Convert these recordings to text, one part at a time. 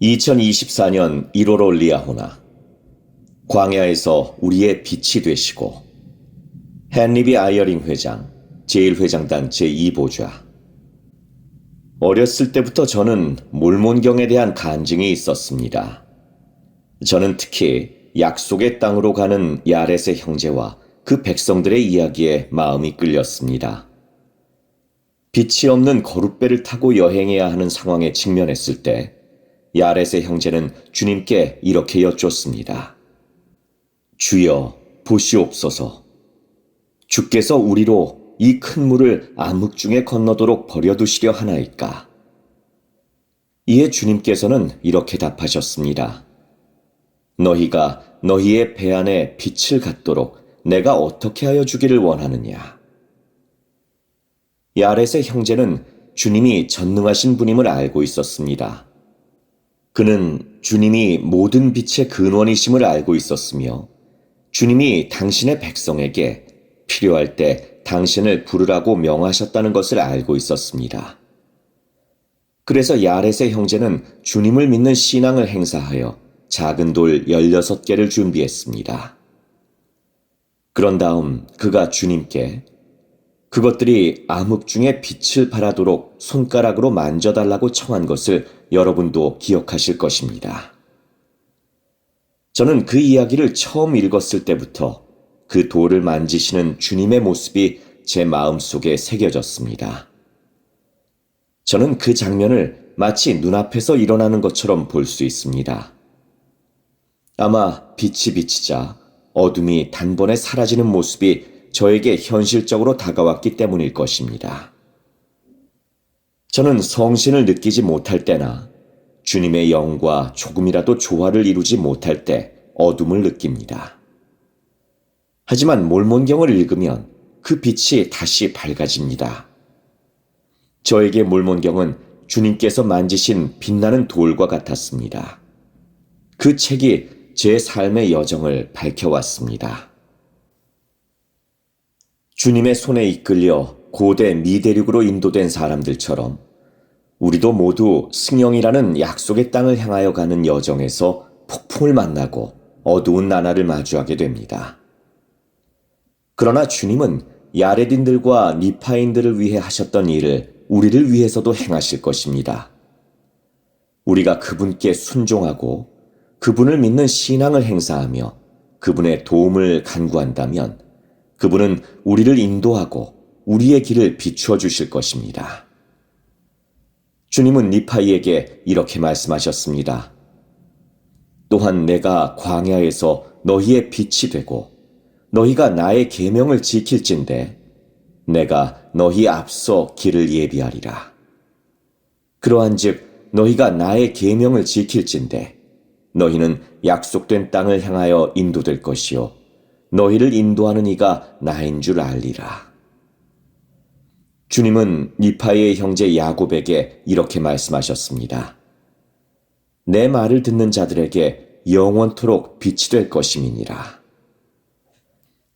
2024년 1월 올리아호나 광야에서 우리의 빛이 되시고 헨리비 아이어링 회장, 제1회장단 제2보좌. 어렸을 때부터 저는 몰몬경에 대한 간증이 있었습니다. 저는 특히 약속의 땅으로 가는 야렛의 형제와 그 백성들의 이야기에 마음이 끌렸습니다. 빛이 없는 거룻배를 타고 여행해야 하는 상황에 직면했을 때 야렛의 형제는 주님께 이렇게 여쭙습니다. 주여, 보시옵소서. 주께서 우리로 이 큰 물을 암흑 중에 건너도록 버려두시려 하나이까? 이에 주님께서는 이렇게 답하셨습니다. 너희가 너희의 배 안에 빛을 갖도록 내가 어떻게 하여 주기를 원하느냐? 야렛의 형제는 주님이 전능하신 분임을 알고 있었습니다. 그는 주님이 모든 빛의 근원이심을 알고 있었으며 주님이 당신의 백성에게 필요할 때 당신을 부르라고 명하셨다는 것을 알고 있었습니다. 그래서 야렛의 형제는 주님을 믿는 신앙을 행사하여 작은 돌 16개를 준비했습니다. 그런 다음 그가 주님께 그것들이 암흑 중에 빛을 발하도록 손가락으로 만져달라고 청한 것을 여러분도 기억하실 것입니다. 저는 그 이야기를 처음 읽었을 때부터 그 돌을 만지시는 주님의 모습이 제 마음속에 새겨졌습니다. 저는 그 장면을 마치 눈앞에서 일어나는 것처럼 볼 수 있습니다. 아마 빛이 비치자 어둠이 단번에 사라지는 모습이 저에게 현실적으로 다가왔기 때문일 것입니다. 저는 성신을 느끼지 못할 때나 주님의 영과 조금이라도 조화를 이루지 못할 때 어둠을 느낍니다. 하지만 몰몬경을 읽으면 그 빛이 다시 밝아집니다. 저에게 몰몬경은 주님께서 만지신 빛나는 돌과 같았습니다. 그 책이 제 삶의 여정을 밝혀왔습니다. 주님의 손에 이끌려 고대 미대륙으로 인도된 사람들처럼 우리도 모두 승영이라는 약속의 땅을 향하여 가는 여정에서 폭풍을 만나고 어두운 나날을 마주하게 됩니다. 그러나 주님은 야레딘들과 니파인들을 위해 하셨던 일을 우리를 위해서도 행하실 것입니다. 우리가 그분께 순종하고 그분을 믿는 신앙을 행사하며 그분의 도움을 간구한다면 그분은 우리를 인도하고 우리의 길을 비추어 주실 것입니다. 주님은 니파이에게 이렇게 말씀하셨습니다. 또한 내가 광야에서 너희의 빛이 되고 너희가 나의 계명을 지킬진대 내가 너희 앞서 길을 예비하리라. 그러한즉 너희가 나의 계명을 지킬진대 너희는 약속된 땅을 향하여 인도될 것이요 너희를 인도하는 이가 나인 줄 알리라. 주님은 니파의 형제 야곱에게 이렇게 말씀하셨습니다. 내 말을 듣는 자들에게 영원토록 빛이 될 것임이니라.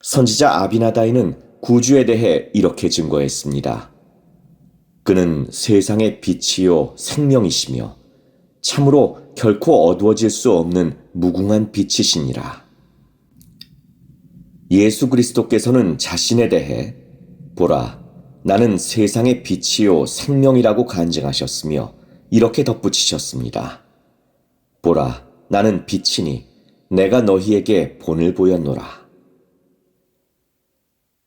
선지자 아비나다이는 구주에 대해 이렇게 증거했습니다. 그는 세상의 빛이요 생명이시며 참으로 결코 어두워질 수 없는 무궁한 빛이시니라. 예수 그리스도께서는 자신에 대해 보라, 나는 세상의 빛이요 생명이라고 간증하셨으며 이렇게 덧붙이셨습니다. 보라, 나는 빛이니 내가 너희에게 본을 보였노라.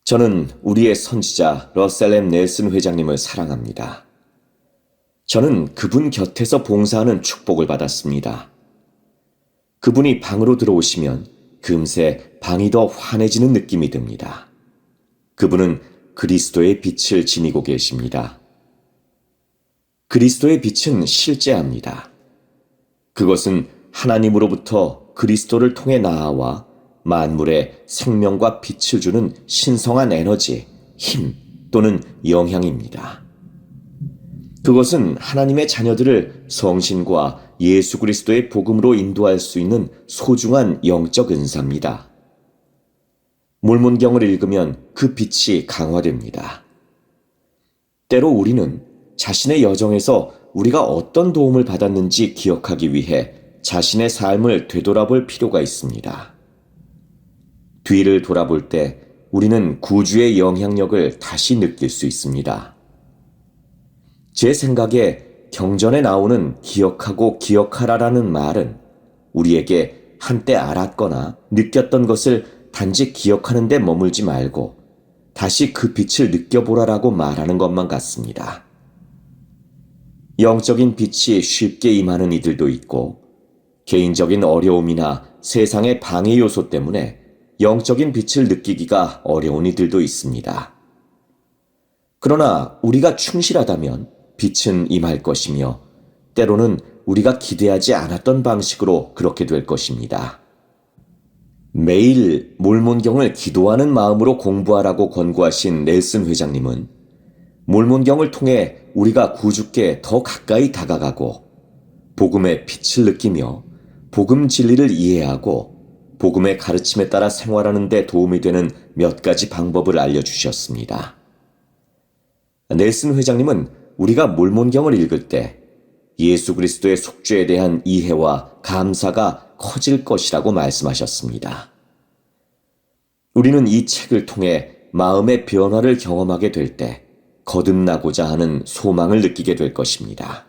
저는 우리의 선지자 러셀 M. 넬슨 회장님을 사랑합니다. 저는 그분 곁에서 봉사하는 축복을 받았습니다. 그분이 방으로 들어오시면 금세 방이 더 환해지는 느낌이 듭니다. 그분은 그리스도의 빛을 지니고 계십니다. 그리스도의 빛은 실제합니다. 그것은 하나님으로부터 그리스도를 통해 나아와 만물에 생명과 빛을 주는 신성한 에너지, 힘 또는 영향입니다. 그것은 하나님의 자녀들을 성신과 예수 그리스도의 복음으로 인도할 수 있는 소중한 영적 은사입니다. 몰몬경을 읽으면 그 빛이 강화됩니다. 때로 우리는 자신의 여정에서 우리가 어떤 도움을 받았는지 기억하기 위해 자신의 삶을 되돌아볼 필요가 있습니다. 뒤를 돌아볼 때 우리는 구주의 영향력을 다시 느낄 수 있습니다. 제 생각에 경전에 나오는 기억하고 기억하라라는 말은 우리에게 한때 알았거나 느꼈던 것을 단지 기억하는 데 머물지 말고 다시 그 빛을 느껴보라라고 말하는 것만 같습니다. 영적인 빛이 쉽게 임하는 이들도 있고 개인적인 어려움이나 세상의 방해 요소 때문에 영적인 빛을 느끼기가 어려운 이들도 있습니다. 그러나 우리가 충실하다면 빛은 임할 것이며 때로는 우리가 기대하지 않았던 방식으로 그렇게 될 것입니다. 매일 몰몬경을 기도하는 마음으로 공부하라고 권고하신 넬슨 회장님은 몰몬경을 통해 우리가 구주께 더 가까이 다가가고 복음의 빛을 느끼며 복음 진리를 이해하고 복음의 가르침에 따라 생활하는 데 도움이 되는 몇 가지 방법을 알려주셨습니다. 넬슨 회장님은 우리가 몰몬경을 읽을 때 예수 그리스도의 속죄에 대한 이해와 감사가 커질 것이라고 말씀하셨습니다. 우리는 이 책을 통해 마음의 변화를 경험하게 될 때 거듭나고자 하는 소망을 느끼게 될 것입니다.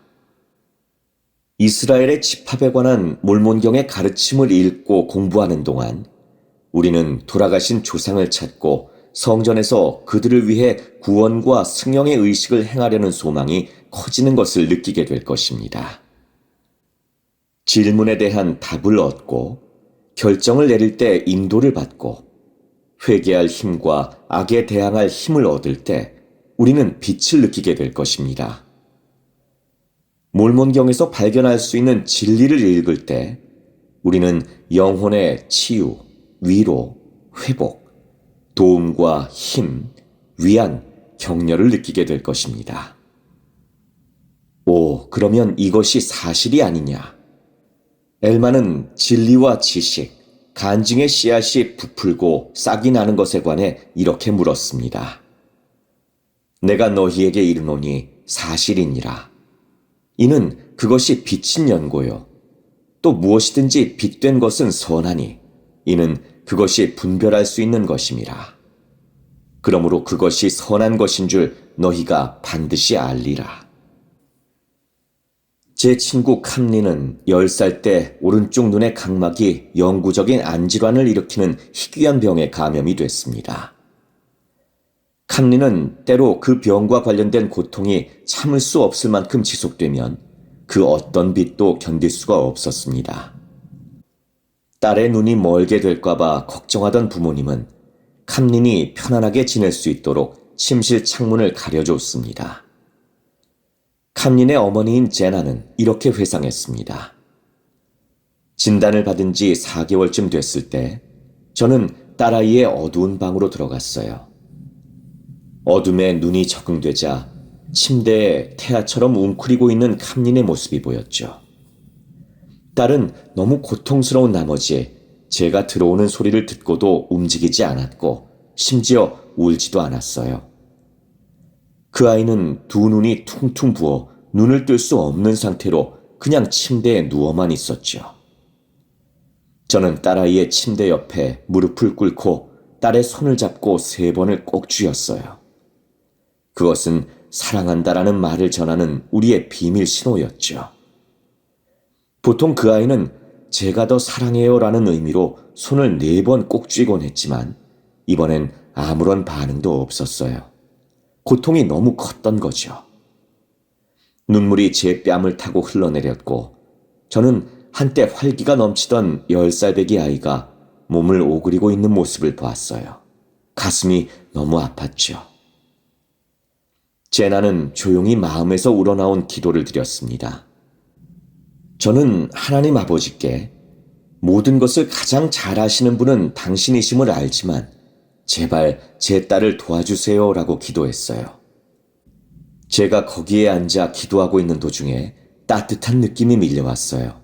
이스라엘의 집합에 관한 몰몬경의 가르침을 읽고 공부하는 동안 우리는 돌아가신 조상을 찾고 성전에서 그들을 위해 구원과 승령의 의식을 행하려는 소망이 커지는 것을 느끼게 될 것입니다. 질문에 대한 답을 얻고 결정을 내릴 때 인도를 받고 회개할 힘과 악에 대항할 힘을 얻을 때 우리는 빛을 느끼게 될 것입니다. 몰몬경에서 발견할 수 있는 진리를 읽을 때 우리는 영혼의 치유, 위로, 회복, 도움과 힘, 위안, 격려를 느끼게 될 것입니다. 오, 그러면 이것이 사실이 아니냐? 엘만은 진리와 지식, 간증의 씨앗이 부풀고 싹이 나는 것에 관해 이렇게 물었습니다. 내가 너희에게 이르노니 사실이니라. 이는 그것이 빛인 연고요. 또 무엇이든지 빛된 것은 선하니 이는 그것이 분별할 수 있는 것임이라. 그러므로 그것이 선한 것인 줄 너희가 반드시 알리라. 제 친구 캄리는 10살 때 오른쪽 눈의 각막이 영구적인 안질환을 일으키는 희귀한 병에 감염이 됐습니다. 캄리는 때로 그 병과 관련된 고통이 참을 수 없을 만큼 지속되면 그 어떤 빛도 견딜 수가 없었습니다. 딸의 눈이 멀게 될까봐 걱정하던 부모님은 캄린이 편안하게 지낼 수 있도록 침실 창문을 가려줬습니다. 캄린의 어머니인 제나는 이렇게 회상했습니다. 진단을 받은 지 4개월쯤 됐을 때 저는 딸아이의 어두운 방으로 들어갔어요. 어둠에 눈이 적응되자 침대에 태아처럼 웅크리고 있는 캄린의 모습이 보였죠. 딸은 너무 고통스러운 나머지 제가 들어오는 소리를 듣고도 움직이지 않았고 심지어 울지도 않았어요. 그 아이는 두 눈이 퉁퉁 부어 눈을 뜰 수 없는 상태로 그냥 침대에 누워만 있었죠. 저는 딸아이의 침대 옆에 무릎을 꿇고 딸의 손을 잡고 3번을 꼭 쥐었어요. 그것은 사랑한다라는 말을 전하는 우리의 비밀 신호였죠. 보통 그 아이는 제가 더 사랑해요라는 의미로 손을 4번 꼭 쥐곤 했지만 이번엔 아무런 반응도 없었어요. 고통이 너무 컸던 거죠. 눈물이 제 뺨을 타고 흘러내렸고 저는 한때 활기가 넘치던 10살 배기 아이가 몸을 오그리고 있는 모습을 보았어요. 가슴이 너무 아팠죠. 제나는 조용히 마음에서 우러나온 기도를 드렸습니다. 저는 하나님 아버지께 모든 것을 가장 잘 아시는 분은 당신이심을 알지만 제발 제 딸을 도와주세요라고 기도했어요. 제가 거기에 앉아 기도하고 있는 도중에 따뜻한 느낌이 밀려왔어요.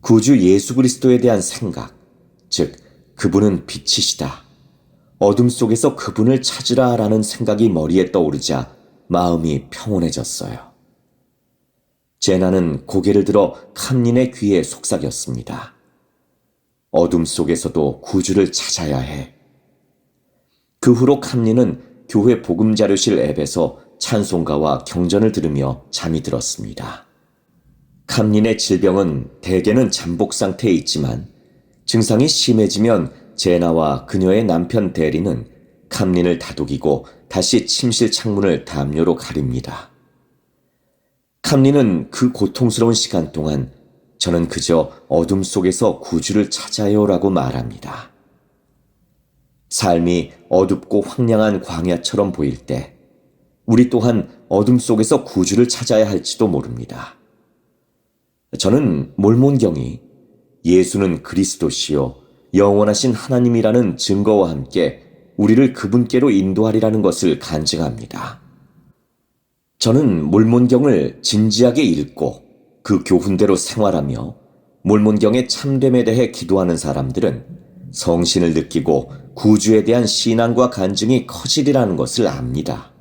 구주 예수 그리스도에 대한 생각, 즉 그분은 빛이시다. 어둠 속에서 그분을 찾으라 라는 생각이 머리에 떠오르자 마음이 평온해졌어요. 제나는 고개를 들어 캄린의 귀에 속삭였습니다. 어둠 속에서도 구주를 찾아야 해. 그 후로 캄린은 교회 복음자료실 앱에서 찬송가와 경전을 들으며 잠이 들었습니다. 캄린의 질병은 대개는 잠복 상태에 있지만 증상이 심해지면 제나와 그녀의 남편 대리는 캄린을 다독이고 다시 침실 창문을 담요로 가립니다. 캄린은 그 고통스러운 시간 동안 저는 그저 어둠 속에서 구주를 찾아요라고 말합니다. 삶이 어둡고 황량한 광야처럼 보일 때 우리 또한 어둠 속에서 구주를 찾아야 할지도 모릅니다. 저는 몰몬경이 예수는 그리스도시요 영원하신 하나님이라는 증거와 함께 우리를 그분께로 인도하리라는 것을 간증합니다. 저는 몰몬경을 진지하게 읽고 그 교훈대로 생활하며 몰몬경의 참됨에 대해 기도하는 사람들은 성신을 느끼고 구주에 대한 신앙과 간증이 커지리라는 것을 압니다.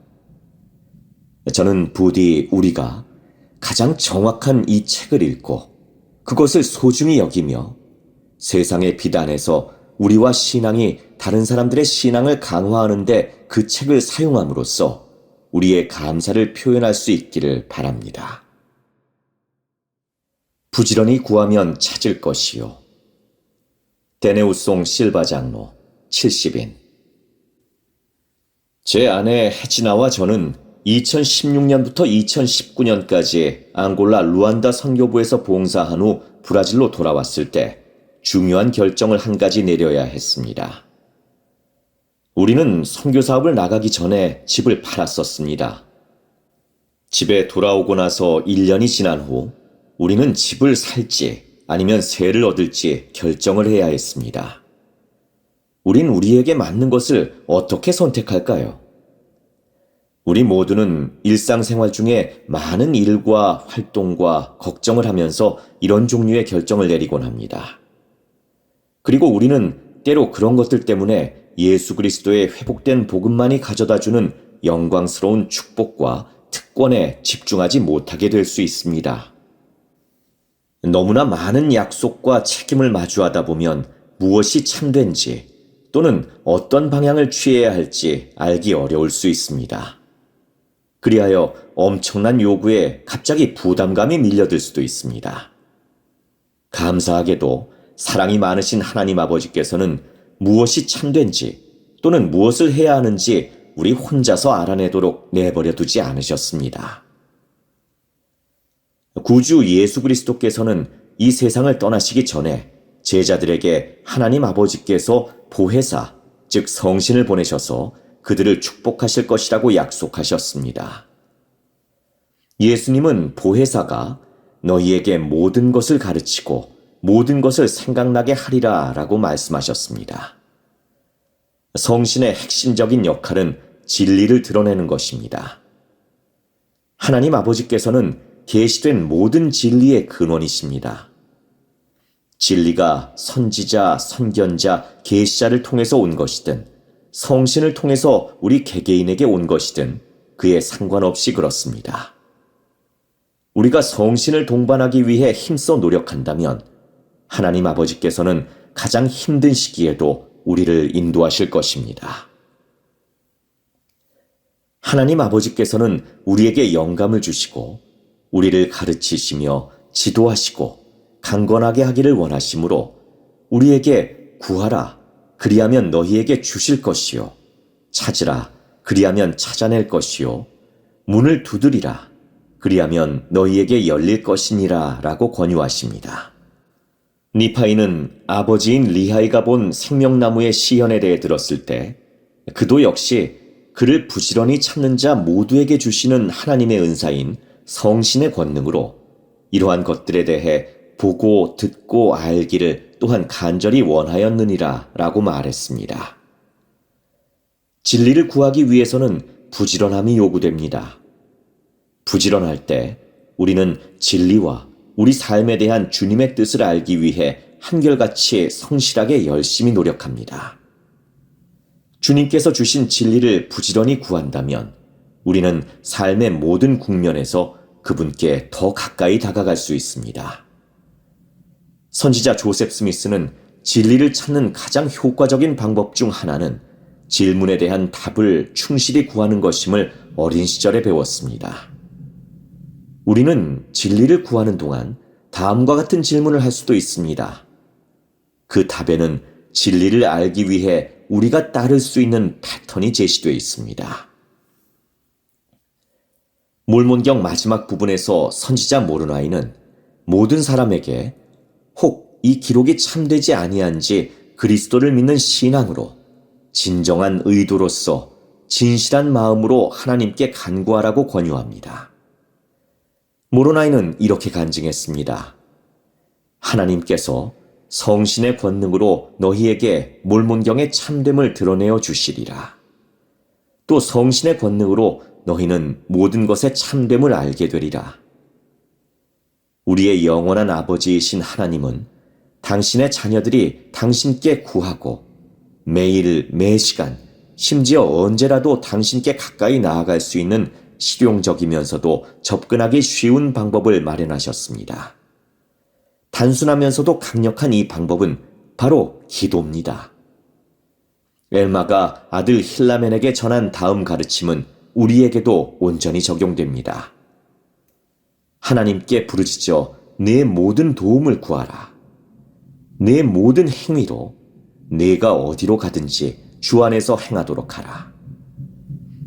저는 부디 우리가 가장 정확한 이 책을 읽고 그것을 소중히 여기며 세상의 비단에서 우리와 신앙이 다른 사람들의 신앙을 강화하는데 그 책을 사용함으로써 우리의 감사를 표현할 수 있기를 바랍니다. 부지런히 구하면 찾을 것이요. 데네우송 실바 장로 70인. 제 아내 해지나와 저는 2016년부터 2019년까지 앙골라 루안다 선교부에서 봉사한 후 브라질로 돌아왔을 때 중요한 결정을 한 가지 내려야 했습니다. 우리는 선교 사업을 나가기 전에 집을 팔았었습니다. 집에 돌아오고 나서 1년이 지난 후 우리는 집을 살지 아니면 세를 얻을지 결정을 해야 했습니다. 우린 우리에게 맞는 것을 어떻게 선택할까요? 우리 모두는 일상생활 중에 많은 일과 활동과 걱정을 하면서 이런 종류의 결정을 내리곤 합니다. 그리고 우리는 때로 그런 것들 때문에 예수 그리스도의 회복된 복음만이 가져다주는 영광스러운 축복과 특권에 집중하지 못하게 될 수 있습니다. 너무나 많은 약속과 책임을 마주하다 보면 무엇이 참된지 또는 어떤 방향을 취해야 할지 알기 어려울 수 있습니다. 그리하여 엄청난 요구에 갑자기 부담감이 밀려들 수도 있습니다. 감사하게도 사랑이 많으신 하나님 아버지께서는 무엇이 참된지 또는 무엇을 해야 하는지 우리 혼자서 알아내도록 내버려 두지 않으셨습니다. 구주 예수 그리스도께서는 이 세상을 떠나시기 전에 제자들에게 하나님 아버지께서 보혜사, 즉 성신을 보내셔서 그들을 축복하실 것이라고 약속하셨습니다. 예수님은 보혜사가 너희에게 모든 것을 가르치고 모든 것을 생각나게 하리라 라고 말씀하셨습니다. 성신의 핵심적인 역할은 진리를 드러내는 것입니다. 하나님 아버지께서는 계시된 모든 진리의 근원이십니다. 진리가 선지자, 선견자, 계시자를 통해서 온 것이든 성신을 통해서 우리 개개인에게 온 것이든 그에 상관없이 그렇습니다. 우리가 성신을 동반하기 위해 힘써 노력한다면 하나님 아버지께서는 가장 힘든 시기에도 우리를 인도하실 것입니다. 하나님 아버지께서는 우리에게 영감을 주시고 우리를 가르치시며 지도하시고 강건하게 하기를 원하시므로 우리에게 구하라, 그리하면 너희에게 주실 것이요. 찾으라, 그리하면 찾아낼 것이요. 문을 두드리라, 그리하면 너희에게 열릴 것이니라 라고 권유하십니다. 니파이는 아버지인 리하이가 본 생명나무의 시연에 대해 들었을 때 그도 역시 그를 부지런히 찾는 자 모두에게 주시는 하나님의 은사인 성신의 권능으로 이러한 것들에 대해 보고 듣고 알기를 또한 간절히 원하였느니라 라고 말했습니다. 진리를 구하기 위해서는 부지런함이 요구됩니다. 부지런할 때 우리는 진리와 우리 삶에 대한 주님의 뜻을 알기 위해 한결같이 성실하게 열심히 노력합니다. 주님께서 주신 진리를 부지런히 구한다면 우리는 삶의 모든 국면에서 그분께 더 가까이 다가갈 수 있습니다. 선지자 조셉 스미스는 진리를 찾는 가장 효과적인 방법 중 하나는 질문에 대한 답을 충실히 구하는 것임을 어린 시절에 배웠습니다. 우리는 진리를 구하는 동안 다음과 같은 질문을 할 수도 있습니다. 그 답에는 진리를 알기 위해 우리가 따를 수 있는 패턴이 제시되어 있습니다. 몰몬경 마지막 부분에서 선지자 모르나이는 모든 사람에게 혹 이 기록이 참되지 아니한지 그리스도를 믿는 신앙으로 진정한 의도로서 진실한 마음으로 하나님께 간구하라고 권유합니다. 모로나이는 이렇게 간증했습니다. 하나님께서 성신의 권능으로 너희에게 몰몬경의 참됨을 드러내어 주시리라. 또 성신의 권능으로 너희는 모든 것의 참됨을 알게 되리라. 우리의 영원한 아버지이신 하나님은 당신의 자녀들이 당신께 구하고 매일 매시간 심지어 언제라도 당신께 가까이 나아갈 수 있는 실용적이면서도 접근하기 쉬운 방법을 마련하셨습니다. 단순하면서도 강력한 이 방법은 바로 기도입니다. 엘마가 아들 힐라멘에게 전한 다음 가르침은 우리에게도 온전히 적용됩니다. 하나님께 부르짖어 내 모든 도움을 구하라. 내 모든 행위로 내가 어디로 가든지 주 안에서 행하도록 하라.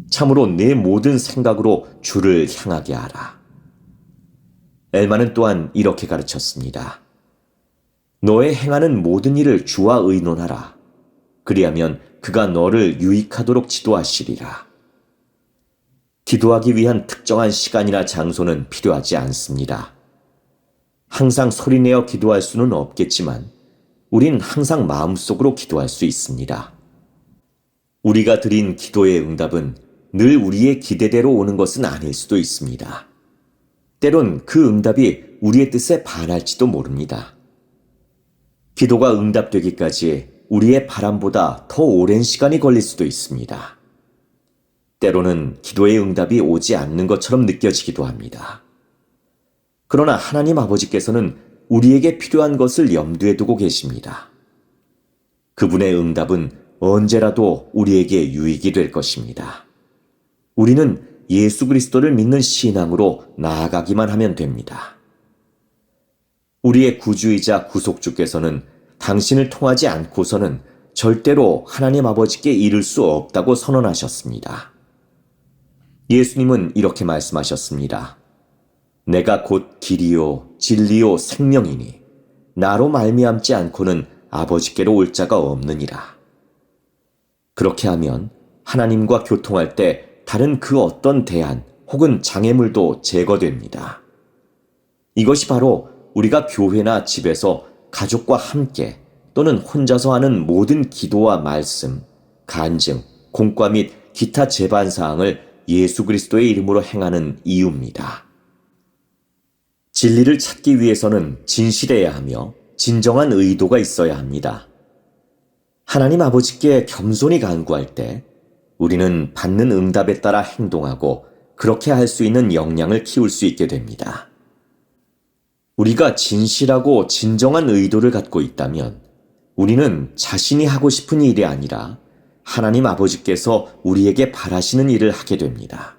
참으로 내 모든 생각으로 주를 향하게 하라. 엘마는 또한 이렇게 가르쳤습니다. 너의 행하는 모든 일을 주와 의논하라. 그리하면 그가 너를 유익하도록 지도하시리라. 기도하기 위한 특정한 시간이나 장소는 필요하지 않습니다. 항상 소리내어 기도할 수는 없겠지만 우린 항상 마음속으로 기도할 수 있습니다. 우리가 드린 기도의 응답은 늘 우리의 기대대로 오는 것은 아닐 수도 있습니다. 때론 그 응답이 우리의 뜻에 반할지도 모릅니다. 기도가 응답되기까지 우리의 바람보다 더 오랜 시간이 걸릴 수도 있습니다. 때로는 기도의 응답이 오지 않는 것처럼 느껴지기도 합니다. 그러나 하나님 아버지께서는 우리에게 필요한 것을 염두에 두고 계십니다. 그분의 응답은 언제라도 우리에게 유익이 될 것입니다. 우리는 예수 그리스도를 믿는 신앙으로 나아가기만 하면 됩니다. 우리의 구주이자 구속주께서는 당신을 통하지 않고서는 절대로 하나님 아버지께 이를 수 없다고 선언하셨습니다. 예수님은 이렇게 말씀하셨습니다. 내가 곧 길이요 진리요 생명이니 나로 말미암지 않고는 아버지께로 올 자가 없느니라. 그렇게 하면 하나님과 교통할 때 다른 그 어떤 대안 혹은 장애물도 제거됩니다. 이것이 바로 우리가 교회나 집에서 가족과 함께 또는 혼자서 하는 모든 기도와 말씀, 간증, 공과 및 기타 제반 사항을 예수 그리스도의 이름으로 행하는 이유입니다. 진리를 찾기 위해서는 진실해야 하며 진정한 의도가 있어야 합니다. 하나님 아버지께 겸손히 간구할 때 우리는 받는 응답에 따라 행동하고 그렇게 할 수 있는 역량을 키울 수 있게 됩니다. 우리가 진실하고 진정한 의도를 갖고 있다면 우리는 자신이 하고 싶은 일이 아니라 하나님 아버지께서 우리에게 바라시는 일을 하게 됩니다.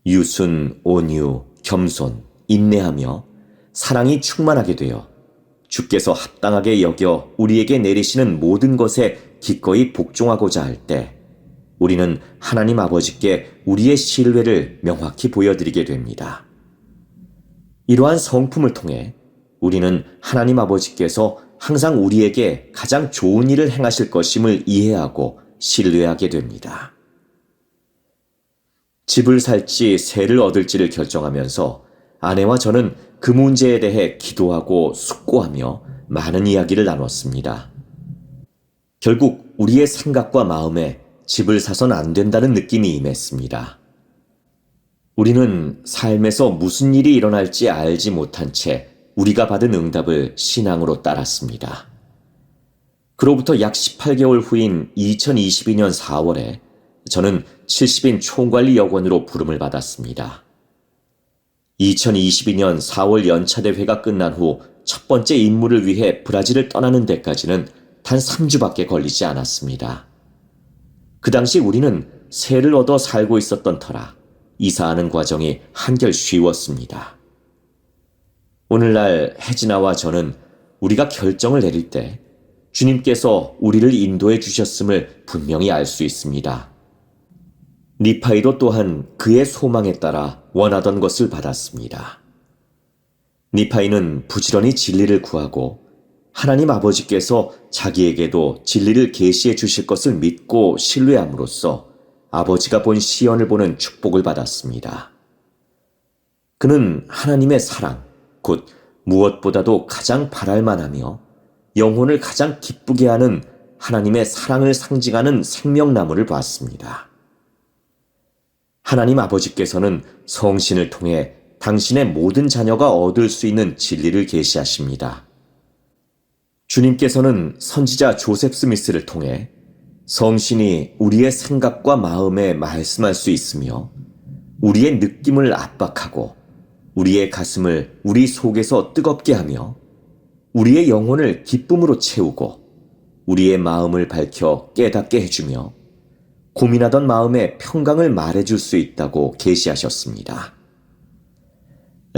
유순, 온유, 겸손, 인내하며 사랑이 충만하게 되어 주께서 합당하게 여겨 우리에게 내리시는 모든 것에 기꺼이 복종하고자 할 때 우리는 하나님 아버지께 우리의 신뢰를 명확히 보여드리게 됩니다. 이러한 성품을 통해 우리는 하나님 아버지께서 항상 우리에게 가장 좋은 일을 행하실 것임을 이해하고 신뢰하게 됩니다. 집을 살지 새를 얻을지를 결정하면서 아내와 저는 그 문제에 대해 기도하고 숙고하며 많은 이야기를 나눴습니다. 결국 우리의 생각과 마음에 집을 사선 안 된다는 느낌이 임했습니다. 우리는 삶에서 무슨 일이 일어날지 알지 못한 채 우리가 받은 응답을 신앙으로 따랐습니다. 그로부터 약 18개월 후인 2022년 4월에 저는 70인 총관리 여관으로 부름을 받았습니다. 2022년 4월 연차 대회가 끝난 후 첫 번째 임무를 위해 브라질을 떠나는 데까지는 단 3주밖에 걸리지 않았습니다. 그 당시 우리는 새를 얻어 살고 있었던 터라 이사하는 과정이 한결 쉬웠습니다. 오늘날 혜진아와 저는 우리가 결정을 내릴 때 주님께서 우리를 인도해 주셨음을 분명히 알 수 있습니다. 니파이도 또한 그의 소망에 따라 원하던 것을 받았습니다. 니파이는 부지런히 진리를 구하고 하나님 아버지께서 자기에게도 진리를 계시해 주실 것을 믿고 신뢰함으로써 아버지가 본 시연을 보는 축복을 받았습니다. 그는 하나님의 사랑, 곧 무엇보다도 가장 바랄 만하며 영혼을 가장 기쁘게 하는 하나님의 사랑을 상징하는 생명나무를 봤습니다. 하나님 아버지께서는 성신을 통해 당신의 모든 자녀가 얻을 수 있는 진리를 계시하십니다. 주님께서는 선지자 조셉 스미스를 통해 성신이 우리의 생각과 마음에 말씀할 수 있으며 우리의 느낌을 압박하고 우리의 가슴을 우리 속에서 뜨겁게 하며 우리의 영혼을 기쁨으로 채우고 우리의 마음을 밝혀 깨닫게 해주며 고민하던 마음에 평강을 말해줄 수 있다고 계시하셨습니다.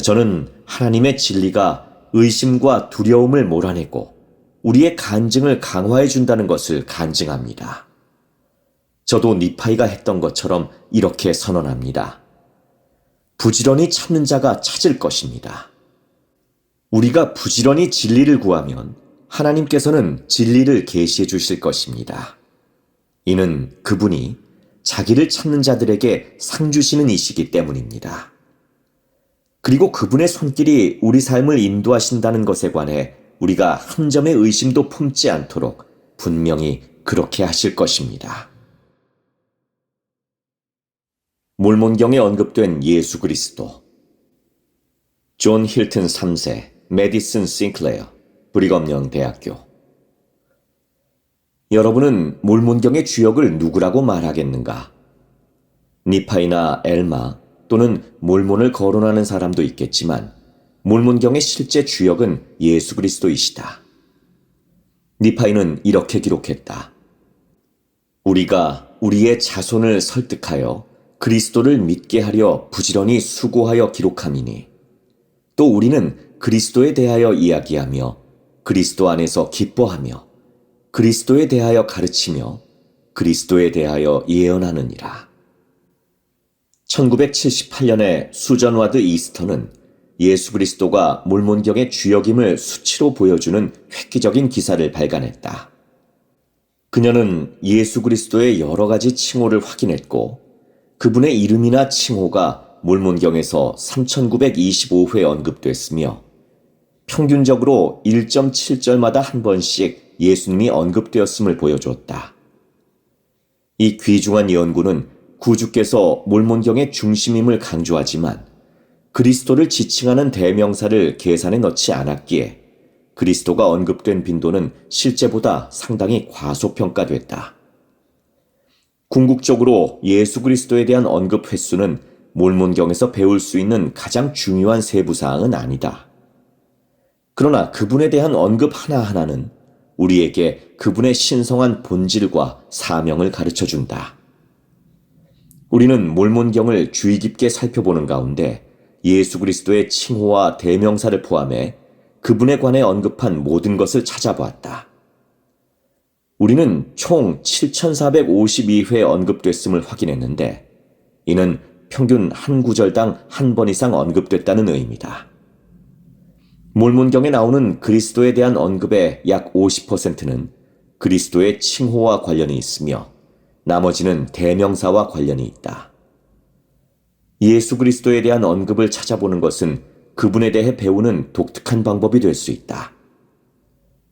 저는 하나님의 진리가 의심과 두려움을 몰아내고 우리의 간증을 강화해 준다는 것을 간증합니다. 저도 니파이가 했던 것처럼 이렇게 선언합니다. 부지런히 찾는 자가 찾을 것입니다. 우리가 부지런히 진리를 구하면 하나님께서는 진리를 계시해 주실 것입니다. 이는 그분이 자기를 찾는 자들에게 상 주시는 이시기 때문입니다. 그리고 그분의 손길이 우리 삶을 인도하신다는 것에 관해 우리가 한 점의 의심도 품지 않도록 분명히 그렇게 하실 것입니다. 몰몬경에 언급된 예수 그리스도. 존 힐튼 3세, 메디슨 싱클레어, 브리검영 대학교. 여러분은 몰몬경의 주역을 누구라고 말하겠는가? 니파이나 엘마 또는 몰몬을 거론하는 사람도 있겠지만 몰몬경의 실제 주역은 예수 그리스도이시다. 니파이는 이렇게 기록했다. 우리가 우리의 자손을 설득하여 그리스도를 믿게 하려 부지런히 수고하여 기록함이니 또 우리는 그리스도에 대하여 이야기하며 그리스도 안에서 기뻐하며 그리스도에 대하여 가르치며 그리스도에 대하여 예언하느니라. 1978년에 수전 와드 이스터는 예수 그리스도가 몰몬경의 주역임을 수치로 보여주는 획기적인 기사를 발간했다. 그녀는 예수 그리스도의 여러 가지 칭호를 확인했고 그분의 이름이나 칭호가 몰몬경에서 3925회 언급됐으며 평균적으로 1.7절마다 한 번씩 예수님이 언급되었음을 보여주었다. 이 귀중한 연구는 구주께서 몰몬경의 중심임을 강조하지만 그리스도를 지칭하는 대명사를 계산에 넣지 않았기에 그리스도가 언급된 빈도는 실제보다 상당히 과소평가됐다. 궁극적으로 예수 그리스도에 대한 언급 횟수는 몰몬경에서 배울 수 있는 가장 중요한 세부사항은 아니다. 그러나 그분에 대한 언급 하나하나는 우리에게 그분의 신성한 본질과 사명을 가르쳐준다. 우리는 몰몬경을 주의 깊게 살펴보는 가운데 예수 그리스도의 칭호와 대명사를 포함해 그분에 관해 언급한 모든 것을 찾아보았다. 우리는 총 7,452회 언급됐음을 확인했는데 이는 평균 한 구절당 한 번 이상 언급됐다는 의미다. 몰몬경에 나오는 그리스도에 대한 언급의 약 50%는 그리스도의 칭호와 관련이 있으며 나머지는 대명사와 관련이 있다. 예수 그리스도에 대한 언급을 찾아보는 것은 그분에 대해 배우는 독특한 방법이 될 수 있다.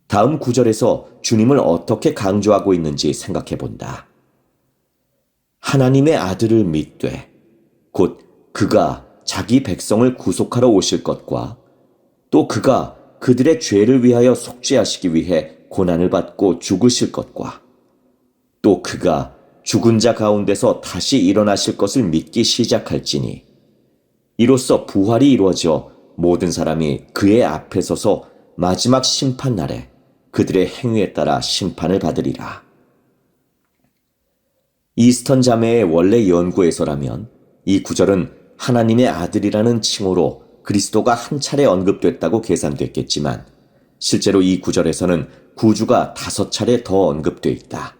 다음 구절에서 주님을 어떻게 강조하고 있는지 생각해 본다. 하나님의 아들을 믿되 곧 그가 자기 백성을 구속하러 오실 것과 또 그가 그들의 죄를 위하여 속죄하시기 위해 고난을 받고 죽으실 것과 또 그가 죽은 자 가운데서 다시 일어나실 것을 믿기 시작할지니 이로써 부활이 이루어져 모든 사람이 그의 앞에 서서 마지막 심판날에 그들의 행위에 따라 심판을 받으리라. 이스턴 자매의 원래 연구에서라면 이 구절은 하나님의 아들이라는 칭호로 그리스도가 한 차례 언급됐다고 계산됐겠지만 실제로 이 구절에서는 구주가 5차례 더 언급돼 있다.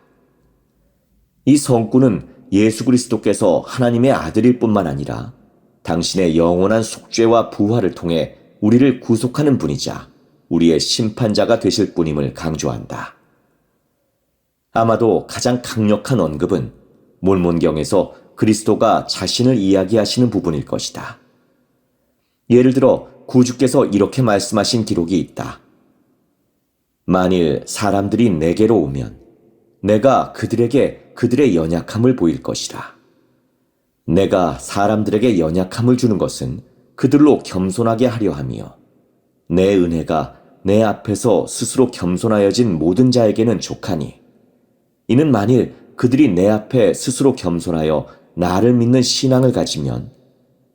이 성구는 예수 그리스도께서 하나님의 아들일 뿐만 아니라 당신의 영원한 속죄와 부활을 통해 우리를 구속하는 분이자 우리의 심판자가 되실 분임을 강조한다. 아마도 가장 강력한 언급은 몰몬경에서 그리스도가 자신을 이야기하시는 부분일 것이다. 예를 들어 구주께서 이렇게 말씀하신 기록이 있다. 만일 사람들이 내게로 오면 내가 그들에게 그들의 연약함을 보일 것이라. 내가 사람들에게 연약함을 주는 것은 그들로 겸손하게 하려 하며 내 은혜가 내 앞에서 스스로 겸손하여진 모든 자에게는 족하니 이는 만일 그들이 내 앞에 스스로 겸손하여 나를 믿는 신앙을 가지면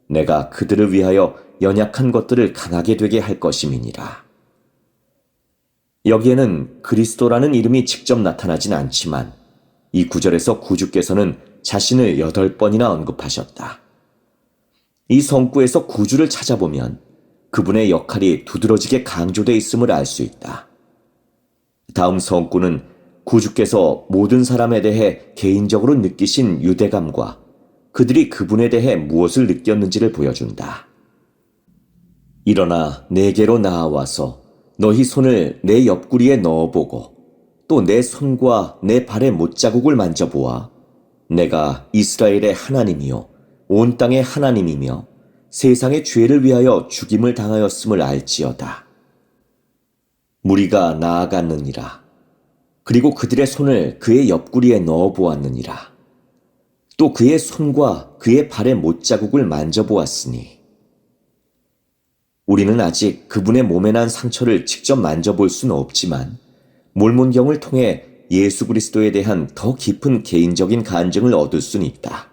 내가 그들을 위하여 연약한 것들을 강하게 되게 할 것임이니라. 여기에는 그리스도라는 이름이 직접 나타나진 않지만 이 구절에서 구주께서는 자신을 8번이나 언급하셨다. 이 성구에서 구주를 찾아보면 그분의 역할이 두드러지게 강조되어 있음을 알 수 있다. 다음 성구는 구주께서 모든 사람에 대해 개인적으로 느끼신 유대감과 그들이 그분에 대해 무엇을 느꼈는지를 보여준다. 일어나 내게로 나아와서 너희 손을 내 옆구리에 넣어보고 또 내 손과 내 발의 못자국을 만져보아 내가 이스라엘의 하나님이요 온 땅의 하나님이며 세상의 죄를 위하여 죽임을 당하였음을 알지어다. 무리가 나아갔느니라. 그리고 그들의 손을 그의 옆구리에 넣어보았느니라. 또 그의 손과 그의 발의 못자국을 만져보았으니 우리는 아직 그분의 몸에 난 상처를 직접 만져볼 수는 없지만 몰몬경을 통해 예수 그리스도에 대한 더 깊은 개인적인 간증을 얻을 수는 있다.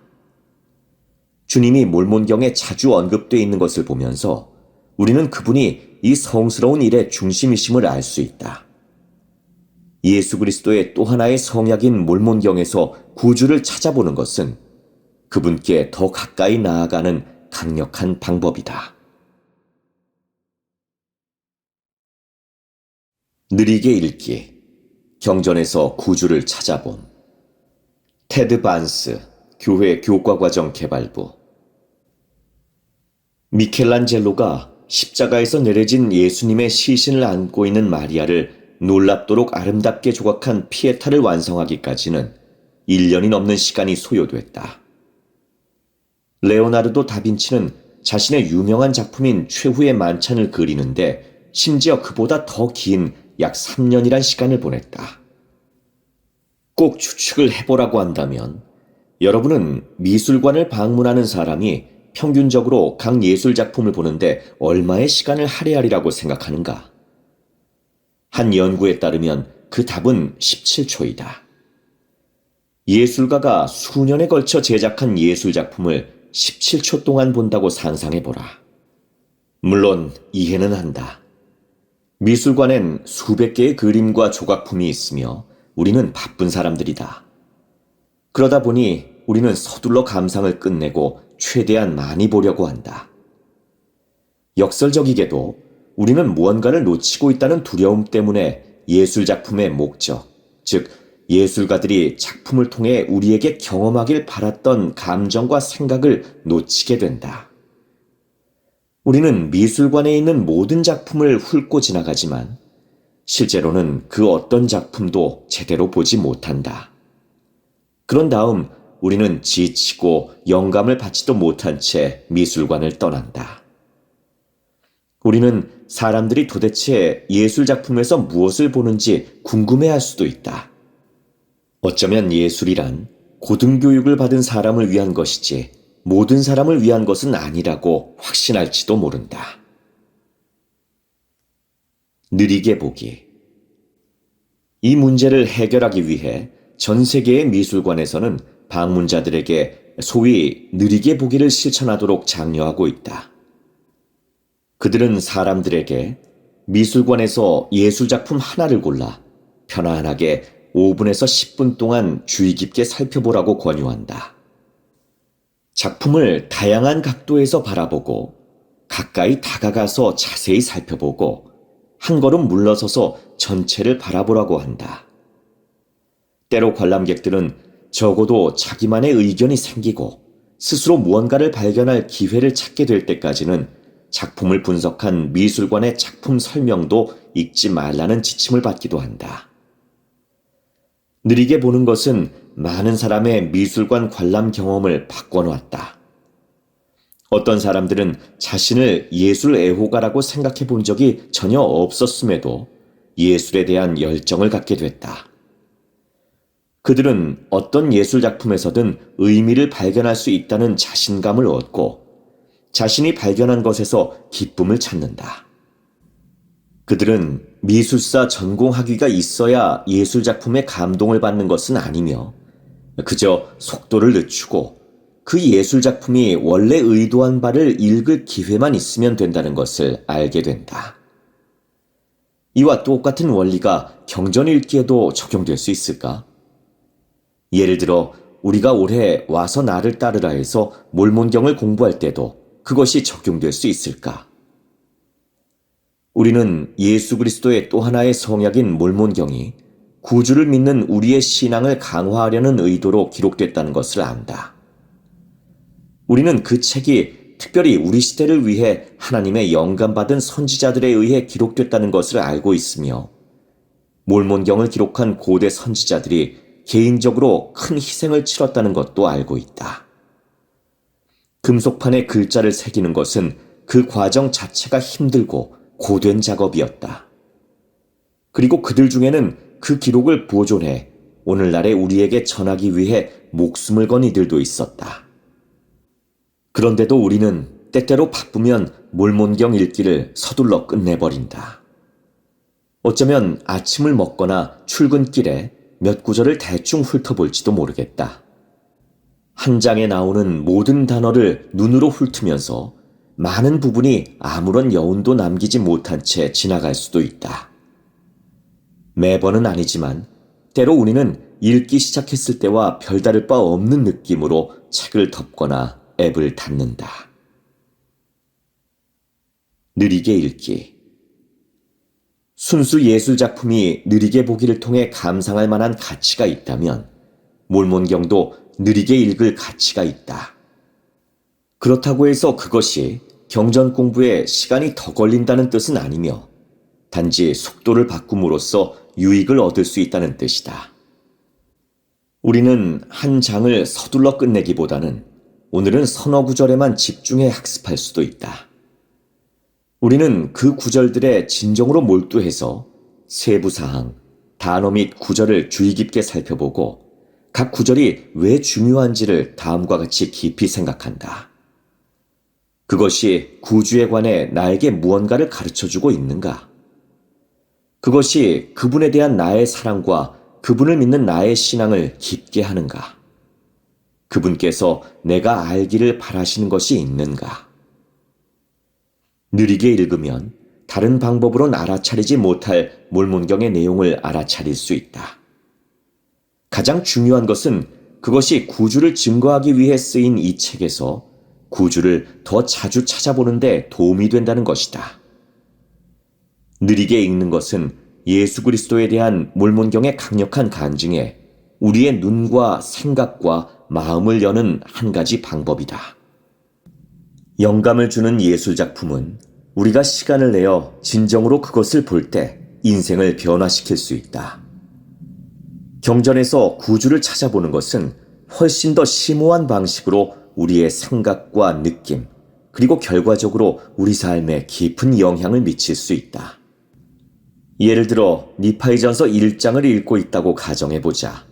주님이 몰몬경에 자주 언급되어 있는 것을 보면서 우리는 그분이 이 성스러운 일의 중심이심을 알 수 있다. 예수 그리스도의 또 하나의 성약인 몰몬경에서 구주를 찾아보는 것은 그분께 더 가까이 나아가는 강력한 방법이다. 느리게 읽기, 경전에서 구주를 찾아봄. 테드 반스, 교회 교과과정 개발부. 미켈란젤로가 십자가에서 내려진 예수님의 시신을 안고 있는 마리아를 놀랍도록 아름답게 조각한 피에타를 완성하기까지는 1년이 넘는 시간이 소요됐다. 레오나르도 다빈치는 자신의 유명한 작품인 최후의 만찬을 그리는데 심지어 그보다 더 긴 약 3년이란 시간을 보냈다. 꼭 추측을 해보라고 한다면 여러분은 미술관을 방문하는 사람이 평균적으로 각 예술작품을 보는데 얼마의 시간을 할애하리라고 생각하는가? 한 연구에 따르면 그 답은 17초이다. 예술가가 수년에 걸쳐 제작한 예술작품을 17초 동안 본다고 상상해보라. 물론 이해는 한다. 미술관엔 수백 개의 그림과 조각품이 있으며 우리는 바쁜 사람들이다. 그러다 보니 우리는 서둘러 감상을 끝내고 최대한 많이 보려고 한다. 역설적이게도 우리는 무언가를 놓치고 있다는 두려움 때문에 예술작품의 목적, 즉 예술가들이 작품을 통해 우리에게 경험하길 바랐던 감정과 생각을 놓치게 된다. 우리는 미술관에 있는 모든 작품을 훑고 지나가지만 실제로는 그 어떤 작품도 제대로 보지 못한다. 그런 다음 우리는 지치고 영감을 받지도 못한 채 미술관을 떠난다. 우리는 사람들이 도대체 예술작품에서 무엇을 보는지 궁금해할 수도 있다. 어쩌면 예술이란 고등교육을 받은 사람을 위한 것이지 모든 사람을 위한 것은 아니라고 확신할지도 모른다. 느리게 보기. 이 문제를 해결하기 위해 전 세계의 미술관에서는 방문자들에게 소위 느리게 보기를 실천하도록 장려하고 있다. 그들은 사람들에게 미술관에서 예술작품 하나를 골라 편안하게 5분에서 10분 동안 주의 깊게 살펴보라고 권유한다. 작품을 다양한 각도에서 바라보고 가까이 다가가서 자세히 살펴보고 한 걸음 물러서서 전체를 바라보라고 한다. 때로 관람객들은 적어도 자기만의 의견이 생기고 스스로 무언가를 발견할 기회를 찾게 될 때까지는 작품을 분석한 미술관의 작품 설명도 읽지 말라는 지침을 받기도 한다. 느리게 보는 것은 많은 사람의 미술관 관람 경험을 바꿔놓았다. 어떤 사람들은 자신을 예술 애호가라고 생각해 본 적이 전혀 없었음에도 예술에 대한 열정을 갖게 됐다. 그들은 어떤 예술 작품에서든 의미를 발견할 수 있다는 자신감을 얻고 자신이 발견한 것에서 기쁨을 찾는다. 그들은 미술사 전공 학위가 있어야 예술 작품에 감동을 받는 것은 아니며 그저 속도를 늦추고 그 예술 작품이 원래 의도한 바를 읽을 기회만 있으면 된다는 것을 알게 된다. 이와 똑같은 원리가 경전 읽기에도 적용될 수 있을까? 예를 들어 우리가 올해 와서 나를 따르라 해서 몰몬경을 공부할 때도 그것이 적용될 수 있을까? 우리는 예수 그리스도의 또 하나의 성약인 몰몬경이 구주를 믿는 우리의 신앙을 강화하려는 의도로 기록됐다는 것을 안다. 우리는 그 책이 특별히 우리 시대를 위해 하나님의 영감받은 선지자들에 의해 기록됐다는 것을 알고 있으며 몰몬경을 기록한 고대 선지자들이 개인적으로 큰 희생을 치렀다는 것도 알고 있다. 금속판에 글자를 새기는 것은 그 과정 자체가 힘들고 고된 작업이었다. 그리고 그들 중에는 그 기록을 보존해 오늘날의 우리에게 전하기 위해 목숨을 건 이들도 있었다. 그런데도 우리는 때때로 바쁘면 몰몬경 읽기를 서둘러 끝내버린다. 어쩌면 아침을 먹거나 출근길에 몇 구절을 대충 훑어볼지도 모르겠다. 한 장에 나오는 모든 단어를 눈으로 훑으면서 많은 부분이 아무런 여운도 남기지 못한 채 지나갈 수도 있다. 매번은 아니지만 때로 우리는 읽기 시작했을 때와 별다를 바 없는 느낌으로 책을 덮거나 앱을 닫는다. 느리게 읽기. 순수 예술 작품이 느리게 보기를 통해 감상할 만한 가치가 있다면 몰몬경도 느리게 읽을 가치가 있다. 그렇다고 해서 그것이 경전 공부에 시간이 더 걸린다는 뜻은 아니며 단지 속도를 바꿈으로써 유익을 얻을 수 있다는 뜻이다. 우리는 한 장을 서둘러 끝내기보다는 오늘은 서너 구절에만 집중해 학습할 수도 있다. 우리는 그 구절들에 진정으로 몰두해서 세부사항, 단어 및 구절을 주의 깊게 살펴보고 각 구절이 왜 중요한지를 다음과 같이 깊이 생각한다. 그것이 구주에 관해 나에게 무언가를 가르쳐주고 있는가? 그것이 그분에 대한 나의 사랑과 그분을 믿는 나의 신앙을 깊게 하는가? 그분께서 내가 알기를 바라시는 것이 있는가? 느리게 읽으면 다른 방법으론 알아차리지 못할 몰몬경의 내용을 알아차릴 수 있다. 가장 중요한 것은 그것이 구주를 증거하기 위해 쓰인 이 책에서 구주를 더 자주 찾아보는 데 도움이 된다는 것이다. 느리게 읽는 것은 예수 그리스도에 대한 몰몬경의 강력한 간증에 우리의 눈과 생각과 마음을 여는 한 가지 방법이다. 영감을 주는 예술 작품은 우리가 시간을 내어 진정으로 그것을 볼 때 인생을 변화시킬 수 있다. 경전에서 구주를 찾아보는 것은 훨씬 더 심오한 방식으로 우리의 생각과 느낌, 그리고 결과적으로 우리 삶에 깊은 영향을 미칠 수 있다. 예를 들어 니파이전서 1장을 읽고 있다고 가정해보자.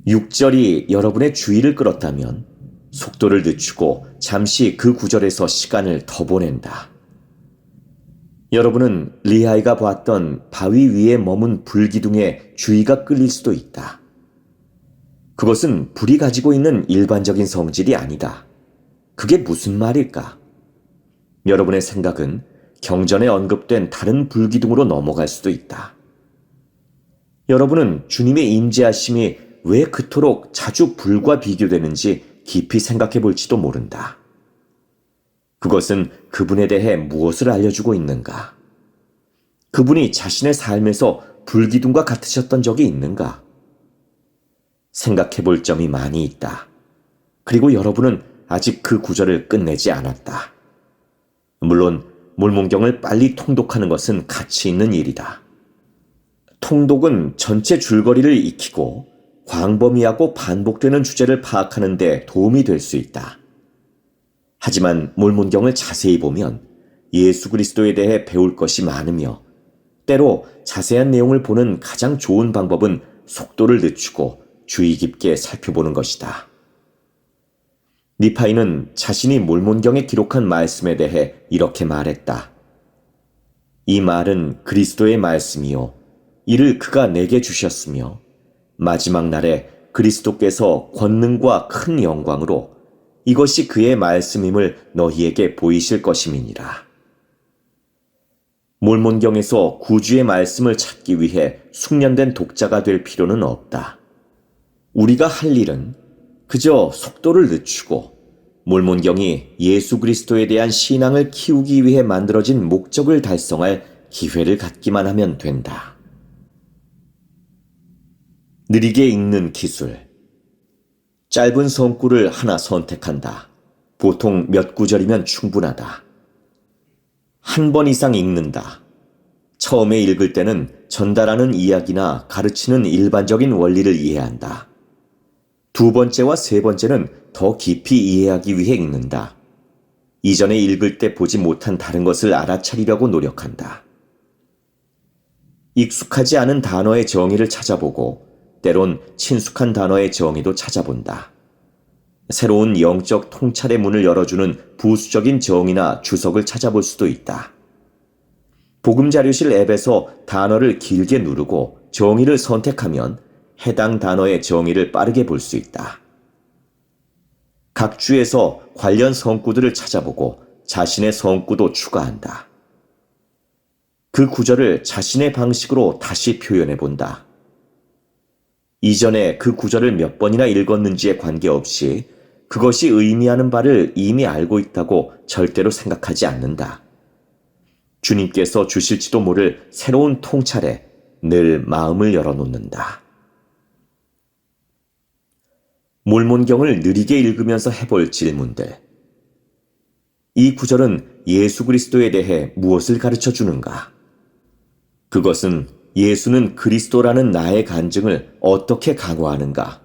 6절이 여러분의 주의를 끌었다면 속도를 늦추고 잠시 그 구절에서 시간을 더 보낸다. 여러분은 리하이가 보았던 바위 위에 머문 불기둥에 주의가 끌릴 수도 있다. 그것은 불이 가지고 있는 일반적인 성질이 아니다. 그게 무슨 말일까? 여러분의 생각은 경전에 언급된 다른 불기둥으로 넘어갈 수도 있다. 여러분은 주님의 임재하심이 왜 그토록 자주 불과 비교되는지 깊이 생각해 볼지도 모른다. 그것은 그분에 대해 무엇을 알려주고 있는가? 그분이 자신의 삶에서 불기둥과 같으셨던 적이 있는가? 생각해 볼 점이 많이 있다. 그리고 여러분은 아직 그 구절을 끝내지 않았다. 물론 몰몬경을 빨리 통독하는 것은 가치 있는 일이다. 통독은 전체 줄거리를 익히고 광범위하고 반복되는 주제를 파악하는 데 도움이 될 수 있다. 하지만 몰몬경을 자세히 보면 예수 그리스도에 대해 배울 것이 많으며 때로 자세한 내용을 보는 가장 좋은 방법은 속도를 늦추고 주의 깊게 살펴보는 것이다. 니파이는 자신이 몰몬경에 기록한 말씀에 대해 이렇게 말했다. 이 말은 그리스도의 말씀이요 이를 그가 내게 주셨으며 마지막 날에 그리스도께서 권능과 큰 영광으로 이것이 그의 말씀임을 너희에게 보이실 것임이니라. 몰몬경에서 구주의 말씀을 찾기 위해 숙련된 독자가 될 필요는 없다. 우리가 할 일은 그저 속도를 늦추고 몰몬경이 예수 그리스도에 대한 신앙을 키우기 위해 만들어진 목적을 달성할 기회를 갖기만 하면 된다. 느리게 읽는 기술. 짧은 성구를 하나 선택한다. 보통 몇 구절이면 충분하다. 한 번 이상 읽는다. 처음에 읽을 때는 전달하는 이야기나 가르치는 일반적인 원리를 이해한다. 두 번째와 세 번째는 더 깊이 이해하기 위해 읽는다. 이전에 읽을 때 보지 못한 다른 것을 알아차리려고 노력한다. 익숙하지 않은 단어의 정의를 찾아보고 때론 친숙한 단어의 정의도 찾아본다. 새로운 영적 통찰의 문을 열어주는 부수적인 정의나 주석을 찾아볼 수도 있다. 복음자료실 앱에서 단어를 길게 누르고 정의를 선택하면 해당 단어의 정의를 빠르게 볼 수 있다. 각 주에서 관련 성구들을 찾아보고 자신의 성구도 추가한다. 그 구절을 자신의 방식으로 다시 표현해 본다. 이전에 그 구절을 몇 번이나 읽었는지에 관계없이 그것이 의미하는 바를 이미 알고 있다고 절대로 생각하지 않는다. 주님께서 주실지도 모를 새로운 통찰에 늘 마음을 열어놓는다. 몰몬경을 느리게 읽으면서 해볼 질문들. 이 구절은 예수 그리스도에 대해 무엇을 가르쳐 주는가? 그것은 예수는 그리스도라는 나의 간증을 어떻게 강화하는가?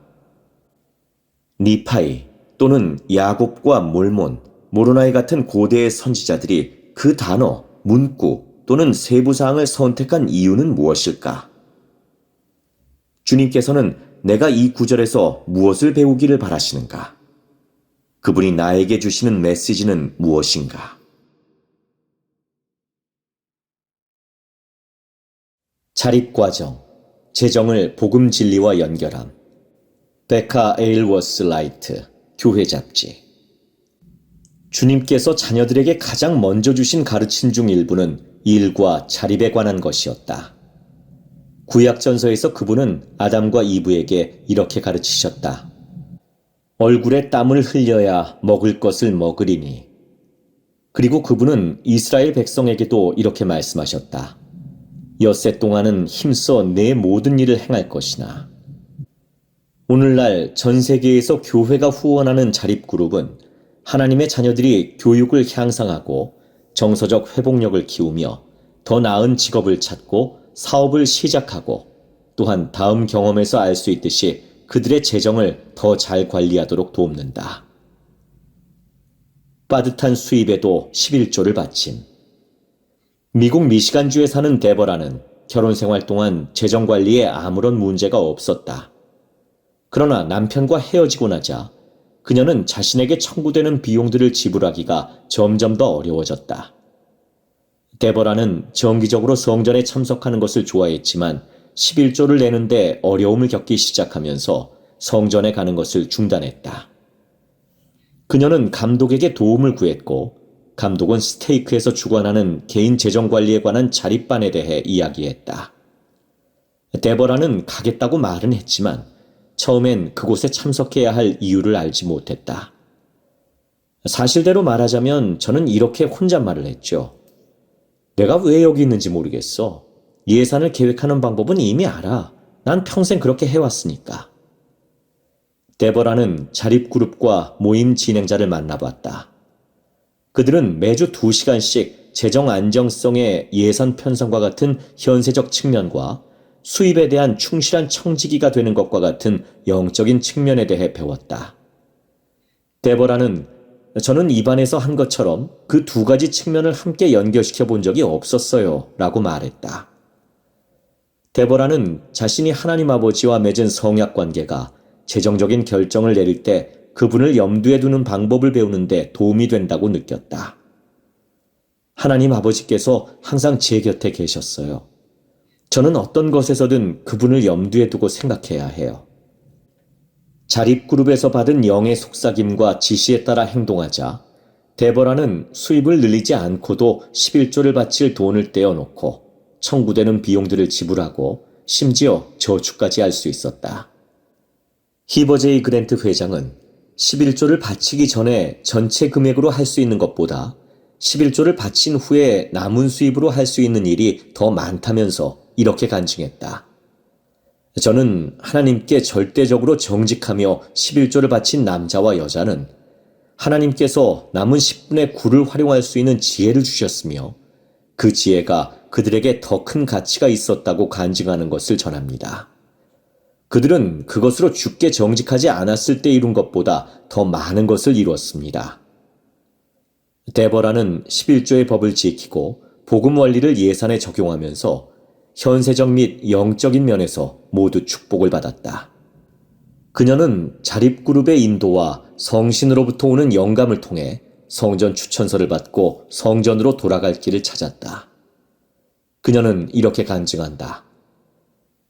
니파이 또는 야곱과 몰몬, 모로나이 같은 고대의 선지자들이 그 단어, 문구 또는 세부사항을 선택한 이유는 무엇일까? 주님께서는 내가 이 구절에서 무엇을 배우기를 바라시는가? 그분이 나에게 주시는 메시지는 무엇인가? 자립과정, 재정을 복음 진리와 연결함. 베카 에일워스 라이트, 교회 잡지. 주님께서 자녀들에게 가장 먼저 주신 가르침 중 일부는 일과 자립에 관한 것이었다. 구약전서에서 그분은 아담과 이브에게 이렇게 가르치셨다. 얼굴에 땀을 흘려야 먹을 것을 먹으리니. 그리고 그분은 이스라엘 백성에게도 이렇게 말씀하셨다. 엿새 동안은 힘써 내 모든 일을 행할 것이나. 오늘날 전 세계에서 교회가 후원하는 자립그룹은 하나님의 자녀들이 교육을 향상하고 정서적 회복력을 키우며 더 나은 직업을 찾고 사업을 시작하고 또한 다음 경험에서 알 수 있듯이 그들의 재정을 더 잘 관리하도록 돕는다. 빠듯한 수입에도 11조를 바침. 미국 미시간주에 사는 데버라는 결혼 생활 동안 재정 관리에 아무런 문제가 없었다. 그러나 남편과 헤어지고 나자 그녀는 자신에게 청구되는 비용들을 지불하기가 점점 더 어려워졌다. 데버라는 정기적으로 성전에 참석하는 것을 좋아했지만 11조를 내는데 어려움을 겪기 시작하면서 성전에 가는 것을 중단했다. 그녀는 감독에게 도움을 구했고 감독은 스테이크에서 주관하는 개인 재정 관리에 관한 자립반에 대해 이야기했다. 데버라는 가겠다고 말은 했지만 처음엔 그곳에 참석해야 할 이유를 알지 못했다. 사실대로 말하자면 저는 이렇게 혼잣말을 했죠. 내가 왜 여기 있는지 모르겠어. 예산을 계획하는 방법은 이미 알아. 난 평생 그렇게 해왔으니까. 데버라는 자립그룹과 모임 진행자를 만나봤다. 그들은 매주 2시간씩 재정 안정성의 예산 편성과 같은 현세적 측면과 수입에 대한 충실한 청지기가 되는 것과 같은 영적인 측면에 대해 배웠다. 데버라는 저는 입안에서 한 것처럼 그 두 가지 측면을 함께 연결시켜 본 적이 없었어요 라고 말했다. 데버라는 자신이 하나님 아버지와 맺은 성약 관계가 재정적인 결정을 내릴 때 그분을 염두에 두는 방법을 배우는 데 도움이 된다고 느꼈다. 하나님 아버지께서 항상 제 곁에 계셨어요. 저는 어떤 것에서든 그분을 염두에 두고 생각해야 해요. 자립그룹에서 받은 영의 속삭임과 지시에 따라 행동하자 데버라는 수입을 늘리지 않고도 11조를 바칠 돈을 떼어놓고 청구되는 비용들을 지불하고 심지어 저축까지 할 수 있었다. 히버 제이 그랜트 회장은 11조를 바치기 전에 전체 금액으로 할 수 있는 것보다 11조를 바친 후에 남은 수입으로 할 수 있는 일이 더 많다면서 이렇게 간증했다. 저는 하나님께 절대적으로 정직하며 11조를 바친 남자와 여자는 하나님께서 남은 10분의 9를 활용할 수 있는 지혜를 주셨으며 그 지혜가 그들에게 더 큰 가치가 있었다고 간증하는 것을 전합니다. 그들은 그것으로 주께 정직하지 않았을 때 이룬 것보다 더 많은 것을 이루었습니다. 데버라는 11조의 법을 지키고 복음 원리를 예산에 적용하면서 현세적 및 영적인 면에서 모두 축복을 받았다. 그녀는 자립그룹의 인도와 성신으로부터 오는 영감을 통해 성전 추천서를 받고 성전으로 돌아갈 길을 찾았다. 그녀는 이렇게 간증한다.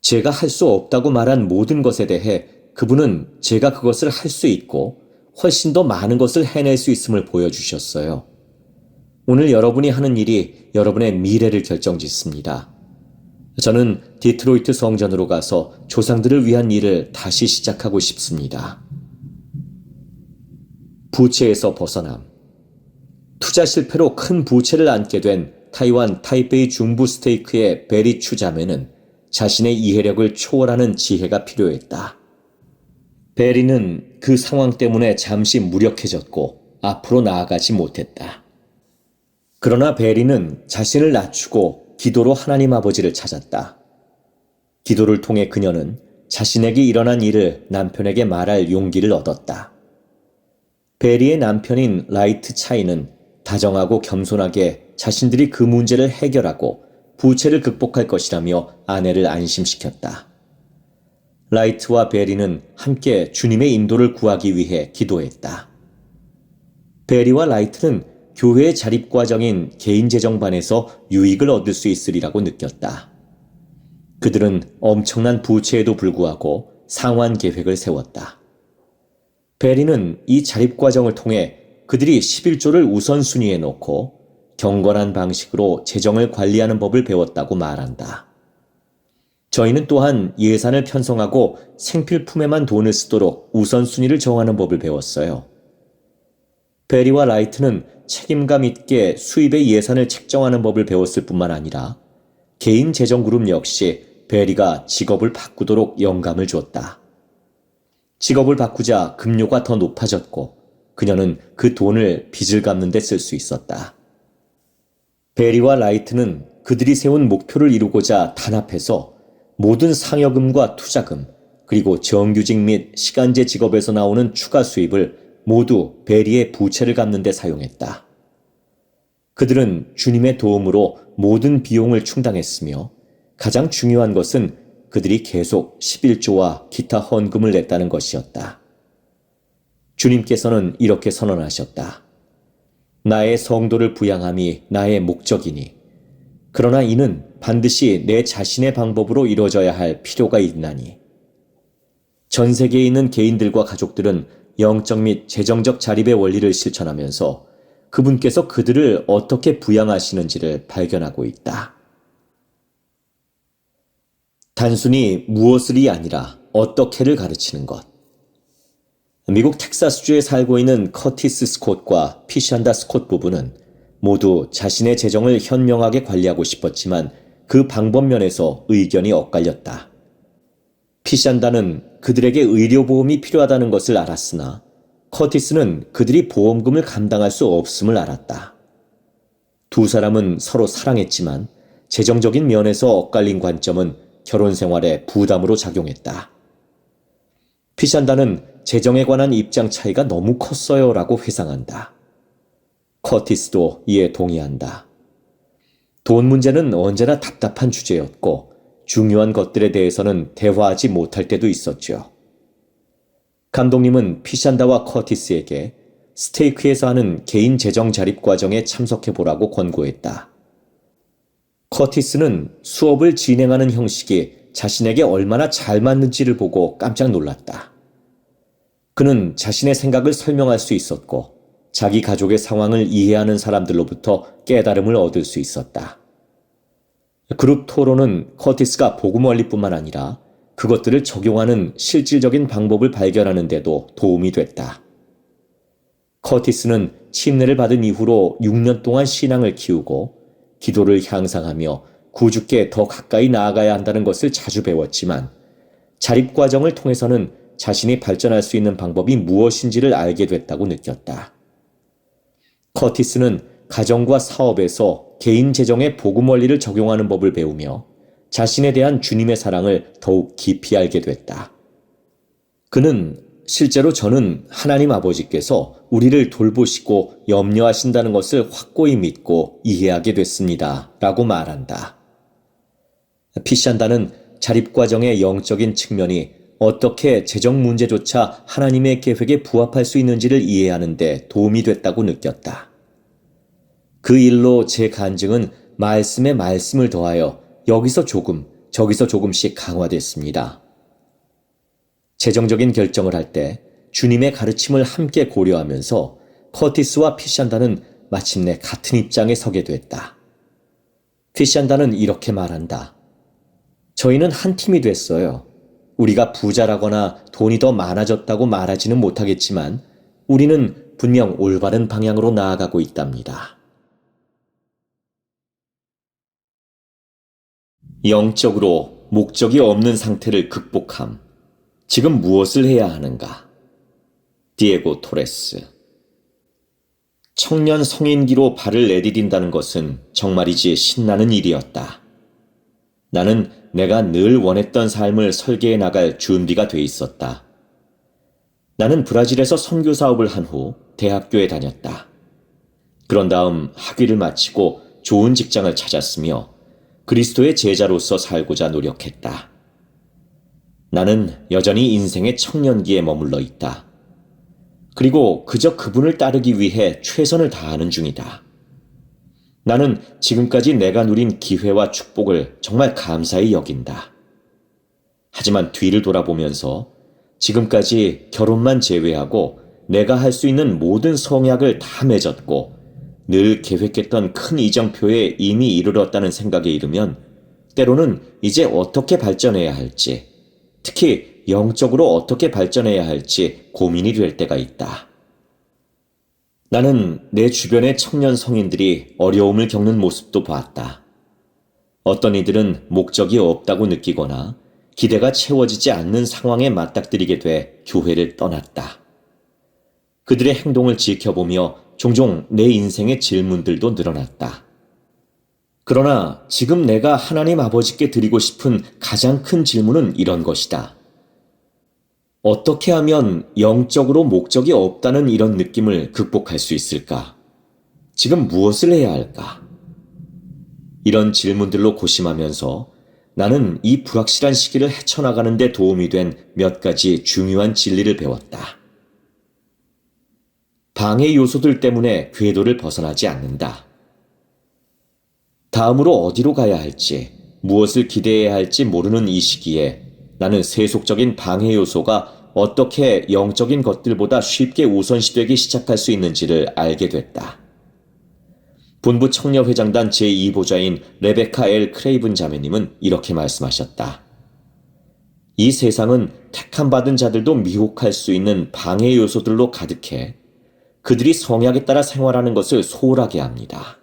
제가 할 수 없다고 말한 모든 것에 대해 그분은 제가 그것을 할 수 있고 훨씬 더 많은 것을 해낼 수 있음을 보여주셨어요. 오늘 여러분이 하는 일이 여러분의 미래를 결정짓습니다. 저는 디트로이트 성전으로 가서 조상들을 위한 일을 다시 시작하고 싶습니다. 부채에서 벗어남. 투자 실패로 큰 부채를 안게 된 타이완 타이베이 중부 스테이크의 베리 추 자매는 자신의 이해력을 초월하는 지혜가 필요했다. 베리는 그 상황 때문에 잠시 무력해졌고 앞으로 나아가지 못했다. 그러나 베리는 자신을 낮추고 기도로 하나님 아버지를 찾았다. 기도를 통해 그녀는 자신에게 일어난 일을 남편에게 말할 용기를 얻었다. 베리의 남편인 라이트 차이는 다정하고 겸손하게 자신들이 그 문제를 해결하고 부채를 극복할 것이라며 아내를 안심시켰다. 라이트와 베리는 함께 주님의 인도를 구하기 위해 기도했다. 베리와 라이트는 교회의 자립과정인 개인재정반에서 유익을 얻을 수 있으리라고 느꼈다. 그들은 엄청난 부채에도 불구하고 상환 계획을 세웠다. 베리는 이 자립과정을 통해 그들이 11조를 우선순위에 놓고 경건한 방식으로 재정을 관리하는 법을 배웠다고 말한다. 저희는 또한 예산을 편성하고 생필품에만 돈을 쓰도록 우선순위를 정하는 법을 배웠어요. 베리와 라이트는 책임감 있게 수입의 예산을 책정하는 법을 배웠을 뿐만 아니라 개인 재정 그룹 역시 베리가 직업을 바꾸도록 영감을 줬다. 직업을 바꾸자 급료가 더 높아졌고 그녀는 그 돈을 빚을 갚는 데 쓸 수 있었다. 베리와 라이트는 그들이 세운 목표를 이루고자 단합해서 모든 상여금과 투자금, 그리고 정규직 및 시간제 직업에서 나오는 추가 수입을 모두 베리의 부채를 갚는 데 사용했다. 그들은 주님의 도움으로 모든 비용을 충당했으며 가장 중요한 것은 그들이 계속 11조와 기타 헌금을 냈다는 것이었다. 주님께서는 이렇게 선언하셨다. 나의 성도를 부양함이 나의 목적이니 그러나 이는 반드시 내 자신의 방법으로 이루어져야 할 필요가 있나니 전 세계에 있는 개인들과 가족들은 영적 및 재정적 자립의 원리를 실천하면서 그분께서 그들을 어떻게 부양하시는지를 발견하고 있다. 단순히 무엇을이 아니라 어떻게를 가르치는 것. 미국 텍사스주에 살고 있는 커티스 스콧과 피샨다 스콧 부부는 모두 자신의 재정을 현명하게 관리하고 싶었지만 그 방법 면에서 의견이 엇갈렸다. 피샨다는 그들에게 의료보험이 필요하다는 것을 알았으나 커티스는 그들이 보험금을 감당할 수 없음을 알았다. 두 사람은 서로 사랑했지만 재정적인 면에서 엇갈린 관점은 결혼 생활에 부담으로 작용했다. 피샨다는 재정에 관한 입장 차이가 너무 컸어요 라고 회상한다. 커티스도 이에 동의한다. 돈 문제는 언제나 답답한 주제였고 중요한 것들에 대해서는 대화하지 못할 때도 있었죠. 감독님은 피샨다와 커티스에게 스테이크에서 하는 개인 재정 자립 과정에 참석해보라고 권고했다. 커티스는 수업을 진행하는 형식이 자신에게 얼마나 잘 맞는지를 보고 깜짝 놀랐다. 그는 자신의 생각을 설명할 수 있었고 자기 가족의 상황을 이해하는 사람들로부터 깨달음을 얻을 수 있었다. 그룹 토론은 커티스가 복음 원리뿐만 아니라 그것들을 적용하는 실질적인 방법을 발견하는 데도 도움이 됐다. 커티스는 침례를 받은 이후로 6년 동안 신앙을 키우고 기도를 향상하며 구주께 더 가까이 나아가야 한다는 것을 자주 배웠지만 자립 과정을 통해서는 자신이 발전할 수 있는 방법이 무엇인지를 알게 됐다고 느꼈다. 커티스는 가정과 사업에서 개인 재정의 복음 원리를 적용하는 법을 배우며 자신에 대한 주님의 사랑을 더욱 깊이 알게 됐다. 그는 실제로 저는 하나님 아버지께서 우리를 돌보시고 염려하신다는 것을 확고히 믿고 이해하게 됐습니다. 라고 말한다. 피샨다는 자립과정의 영적인 측면이 어떻게 재정 문제조차 하나님의 계획에 부합할 수 있는지를 이해하는 데 도움이 됐다고 느꼈다. 그 일로 제 간증은 말씀에 말씀을 더하여 여기서 조금, 저기서 조금씩 강화됐습니다. 재정적인 결정을 할 때 주님의 가르침을 함께 고려하면서 커티스와 피샨다는 마침내 같은 입장에 서게 됐다. 피샨다는 이렇게 말한다. 저희는 한 팀이 됐어요. 우리가 부자라거나 돈이 더 많아졌다고 말하지는 못하겠지만 우리는 분명 올바른 방향으로 나아가고 있답니다. 영적으로 목적이 없는 상태를 극복함. 지금 무엇을 해야 하는가? 디에고 토레스. 청년 성인기로 발을 내디딘다는 것은 정말이지 신나는 일이었다. 나는 내가 늘 원했던 삶을 설계해 나갈 준비가 돼 있었다. 나는 브라질에서 선교 사업을 한 후 대학교에 다녔다. 그런 다음 학위를 마치고 좋은 직장을 찾았으며 그리스도의 제자로서 살고자 노력했다. 나는 여전히 인생의 청년기에 머물러 있다. 그리고 그저 그분을 따르기 위해 최선을 다하는 중이다. 나는 지금까지 내가 누린 기회와 축복을 정말 감사히 여긴다. 하지만 뒤를 돌아보면서 지금까지 결혼만 제외하고 내가 할 수 있는 모든 성약을 다 맺었고 늘 계획했던 큰 이정표에 이미 이르렀다는 생각에 이르면 때로는 이제 어떻게 발전해야 할지, 특히 영적으로 어떻게 발전해야 할지 고민이 될 때가 있다. 나는 내 주변의 청년 성인들이 어려움을 겪는 모습도 봤다. 어떤 이들은 목적이 없다고 느끼거나 기대가 채워지지 않는 상황에 맞닥뜨리게 돼 교회를 떠났다. 그들의 행동을 지켜보며 종종 내 인생의 질문들도 늘어났다. 그러나 지금 내가 하나님 아버지께 드리고 싶은 가장 큰 질문은 이런 것이다. 어떻게 하면 영적으로 목적이 없다는 이런 느낌을 극복할 수 있을까? 지금 무엇을 해야 할까? 이런 질문들로 고심하면서 나는 이 불확실한 시기를 헤쳐나가는 데 도움이 된 몇 가지 중요한 진리를 배웠다. 방해 요소들 때문에 궤도를 벗어나지 않는다. 다음으로 어디로 가야 할지, 무엇을 기대해야 할지 모르는 이 시기에 나는 세속적인 방해 요소가 어떻게 영적인 것들보다 쉽게 우선시되기 시작할 수 있는지를 알게 됐다. 본부 청년회장단 제2보좌인 레베카 엘 크레이븐 자매님은 이렇게 말씀하셨다. 이 세상은 택함받은 자들도 미혹할 수 있는 방해 요소들로 가득해 그들이 성약에 따라 생활하는 것을 소홀하게 합니다.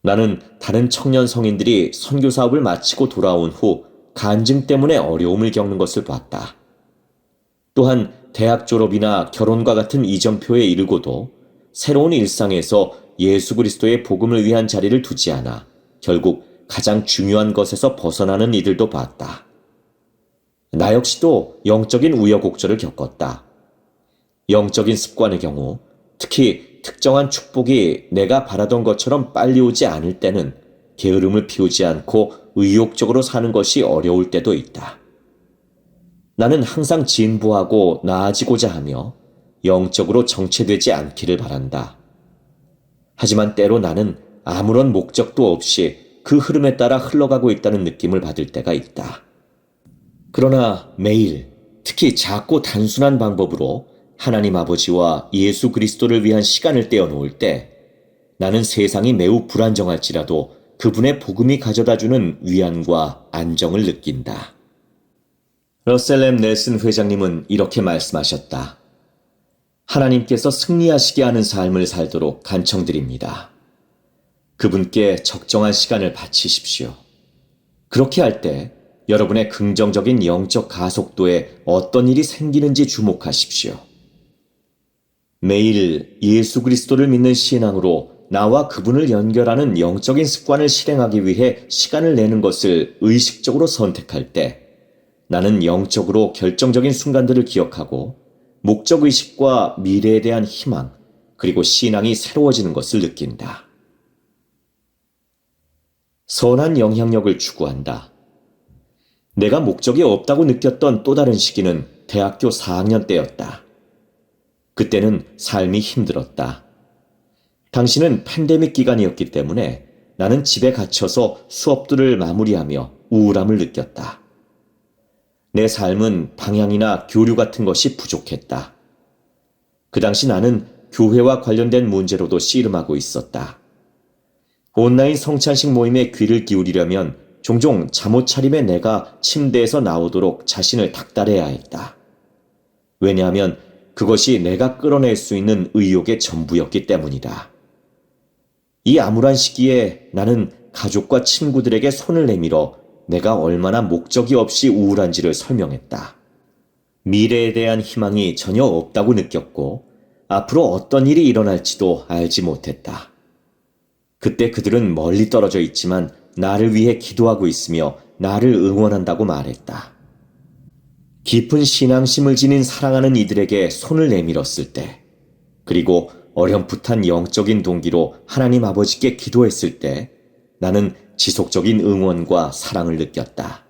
나는 다른 청년 성인들이 선교 사업을 마치고 돌아온 후 간증 때문에 어려움을 겪는 것을 봤다. 또한 대학 졸업이나 결혼과 같은 이정표에 이르고도 새로운 일상에서 예수 그리스도의 복음을 위한 자리를 두지 않아 결국 가장 중요한 것에서 벗어나는 이들도 봤다. 나 역시도 영적인 우여곡절을 겪었다. 영적인 습관의 경우 특히 특정한 축복이 내가 바라던 것처럼 빨리 오지 않을 때는 게으름을 피우지 않고 의욕적으로 사는 것이 어려울 때도 있다. 나는 항상 진보하고 나아지고자 하며 영적으로 정체되지 않기를 바란다. 하지만 때로 나는 아무런 목적도 없이 그 흐름에 따라 흘러가고 있다는 느낌을 받을 때가 있다. 그러나 매일, 특히 작고 단순한 방법으로 하나님 아버지와 예수 그리스도를 위한 시간을 떼어놓을 때 나는 세상이 매우 불안정할지라도 그분의 복음이 가져다주는 위안과 안정을 느낀다. 러셀 M. 넬슨 회장님은 이렇게 말씀하셨다. 하나님께서 승리하시게 하는 삶을 살도록 간청드립니다. 그분께 적정한 시간을 바치십시오. 그렇게 할 때 여러분의 긍정적인 영적 가속도에 어떤 일이 생기는지 주목하십시오. 매일 예수 그리스도를 믿는 신앙으로 나와 그분을 연결하는 영적인 습관을 실행하기 위해 시간을 내는 것을 의식적으로 선택할 때 나는 영적으로 결정적인 순간들을 기억하고 목적의식과 미래에 대한 희망, 그리고 신앙이 새로워지는 것을 느낀다. 선한 영향력을 추구한다. 내가 목적이 없다고 느꼈던 또 다른 시기는 대학교 4학년 때였다. 그때는 삶이 힘들었다. 당시는 팬데믹 기간이었기 때문에 나는 집에 갇혀서 수업들을 마무리하며 우울함을 느꼈다. 내 삶은 방향이나 교류 같은 것이 부족했다. 그 당시 나는 교회와 관련된 문제로도 씨름하고 있었다. 온라인 성찬식 모임에 귀를 기울이려면 종종 잠옷 차림의 내가 침대에서 나오도록 자신을 닥달해야 했다. 왜냐하면 그것이 내가 끌어낼 수 있는 의욕의 전부였기 때문이다. 이 암울한 시기에 나는 가족과 친구들에게 손을 내밀어 내가 얼마나 목적이 없이 우울한지를 설명했다. 미래에 대한 희망이 전혀 없다고 느꼈고 앞으로 어떤 일이 일어날지도 알지 못했다. 그때 그들은 멀리 떨어져 있지만 나를 위해 기도하고 있으며 나를 응원한다고 말했다. 깊은 신앙심을 지닌 사랑하는 이들에게 손을 내밀었을 때, 그리고 어렴풋한 영적인 동기로 하나님 아버지께 기도했을 때 나는 지속적인 응원과 사랑을 느꼈다.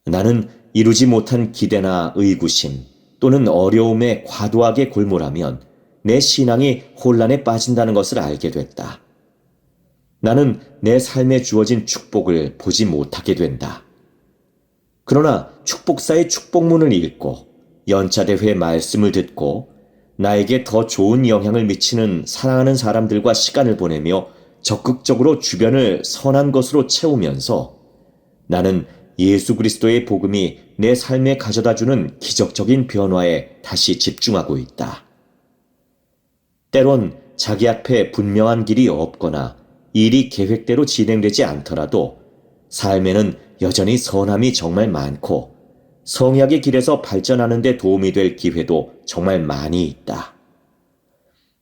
나는 이루지 못한 기대나 의구심 또는 어려움에 과도하게 골몰하면 내 신앙이 혼란에 빠진다는 것을 알게 됐다. 나는 내 삶에 주어진 축복을 보지 못하게 된다. 그러나 축복사의 축복문을 읽고 연차대회 말씀을 듣고 나에게 더 좋은 영향을 미치는 사랑하는 사람들과 시간을 보내며 적극적으로 주변을 선한 것으로 채우면서 나는 예수 그리스도의 복음이 내 삶에 가져다주는 기적적인 변화에 다시 집중하고 있다. 때론 자기 앞에 분명한 길이 없거나 일이 계획대로 진행되지 않더라도 삶에는 여전히 선함이 정말 많고 성약의 길에서 발전하는 데 도움이 될 기회도 정말 많이 있다.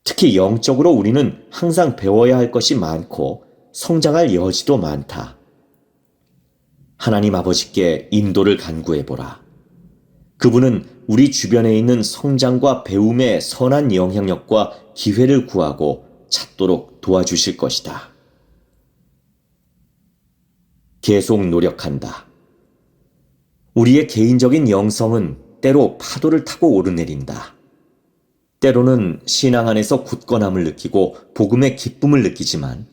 특히 영적으로 우리는 항상 배워야 할 것이 많고 성장할 여지도 많다. 하나님 아버지께 인도를 간구해보라. 그분은 우리 주변에 있는 성장과 배움의 선한 영향력과 기회를 구하고 찾도록 도와주실 것이다. 계속 노력한다. 우리의 개인적인 영성은 때로 파도를 타고 오르내린다. 때로는 신앙 안에서 굳건함을 느끼고 복음의 기쁨을 느끼지만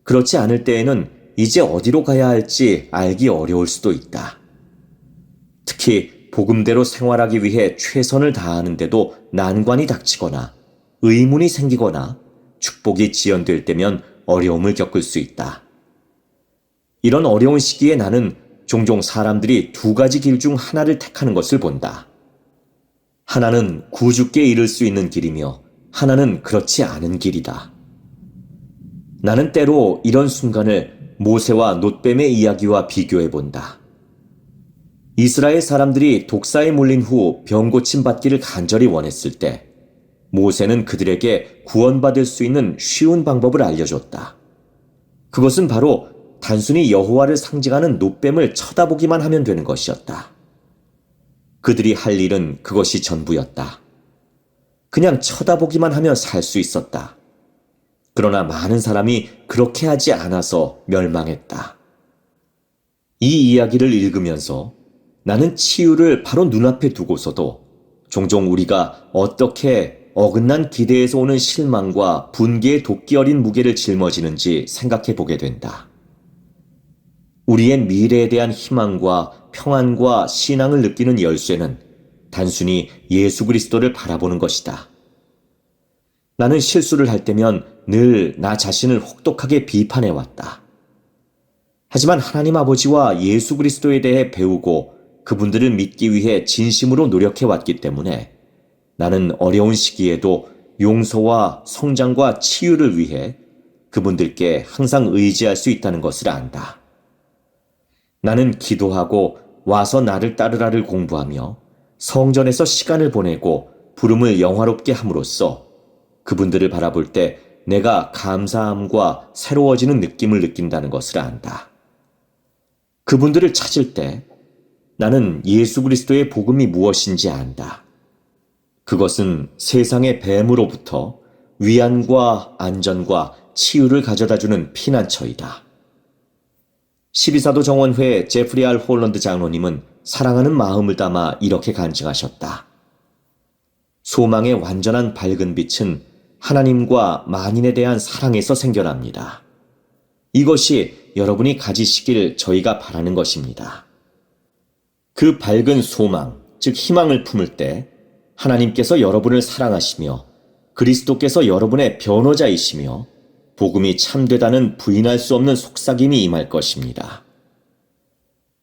그렇지 않을 때에는 이제 어디로 가야 할지 알기 어려울 수도 있다. 특히 복음대로 생활하기 위해 최선을 다하는데도 난관이 닥치거나 의문이 생기거나 축복이 지연될 때면 어려움을 겪을 수 있다. 이런 어려운 시기에 나는 종종 사람들이 두 가지 길 중 하나를 택하는 것을 본다. 하나는 구주께 이를 수 있는 길이며 하나는 그렇지 않은 길이다. 나는 때로 이런 순간을 모세와 놋뱀의 이야기와 비교해 본다. 이스라엘 사람들이 독사에 물린 후 병고침 받기를 간절히 원했을 때 모세는 그들에게 구원받을 수 있는 쉬운 방법을 알려줬다. 그것은 바로 단순히 여호와를 상징하는 놋뱀을 쳐다보기만 하면 되는 것이었다. 그들이 할 일은 그것이 전부였다. 그냥 쳐다보기만 하면 살 수 있었다. 그러나 많은 사람이 그렇게 하지 않아서 멸망했다. 이 이야기를 읽으면서 나는 치유를 바로 눈앞에 두고서도 종종 우리가 어떻게 어긋난 기대에서 오는 실망과 분개의 도끼 어린 무게를 짊어지는지 생각해 보게 된다. 우리의 미래에 대한 희망과 평안과 신앙을 느끼는 열쇠는 단순히 예수 그리스도를 바라보는 것이다. 나는 실수를 할 때면 늘 나 자신을 혹독하게 비판해왔다. 하지만 하나님 아버지와 예수 그리스도에 대해 배우고 그분들을 믿기 위해 진심으로 노력해왔기 때문에 나는 어려운 시기에도 용서와 성장과 치유를 위해 그분들께 항상 의지할 수 있다는 것을 안다. 나는 기도하고 와서 나를 따르라를 공부하며 성전에서 시간을 보내고 부름을 영화롭게 함으로써 그분들을 바라볼 때 내가 감사함과 새로워지는 느낌을 느낀다는 것을 안다. 그분들을 찾을 때 나는 예수 그리스도의 복음이 무엇인지 안다. 그것은 세상의 뱀으로부터 위안과 안전과 치유를 가져다주는 피난처이다. 12사도 정원회 제프리 R. 홀런드 장로님은 사랑하는 마음을 담아 이렇게 간증하셨다. 소망의 완전한 밝은 빛은 하나님과 만인에 대한 사랑에서 생겨납니다. 이것이 여러분이 가지시길 저희가 바라는 것입니다. 그 밝은 소망, 즉 희망을 품을 때 하나님께서 여러분을 사랑하시며 그리스도께서 여러분의 변호자이시며 복음이 참되다는 부인할 수 없는 속삭임이 임할 것입니다.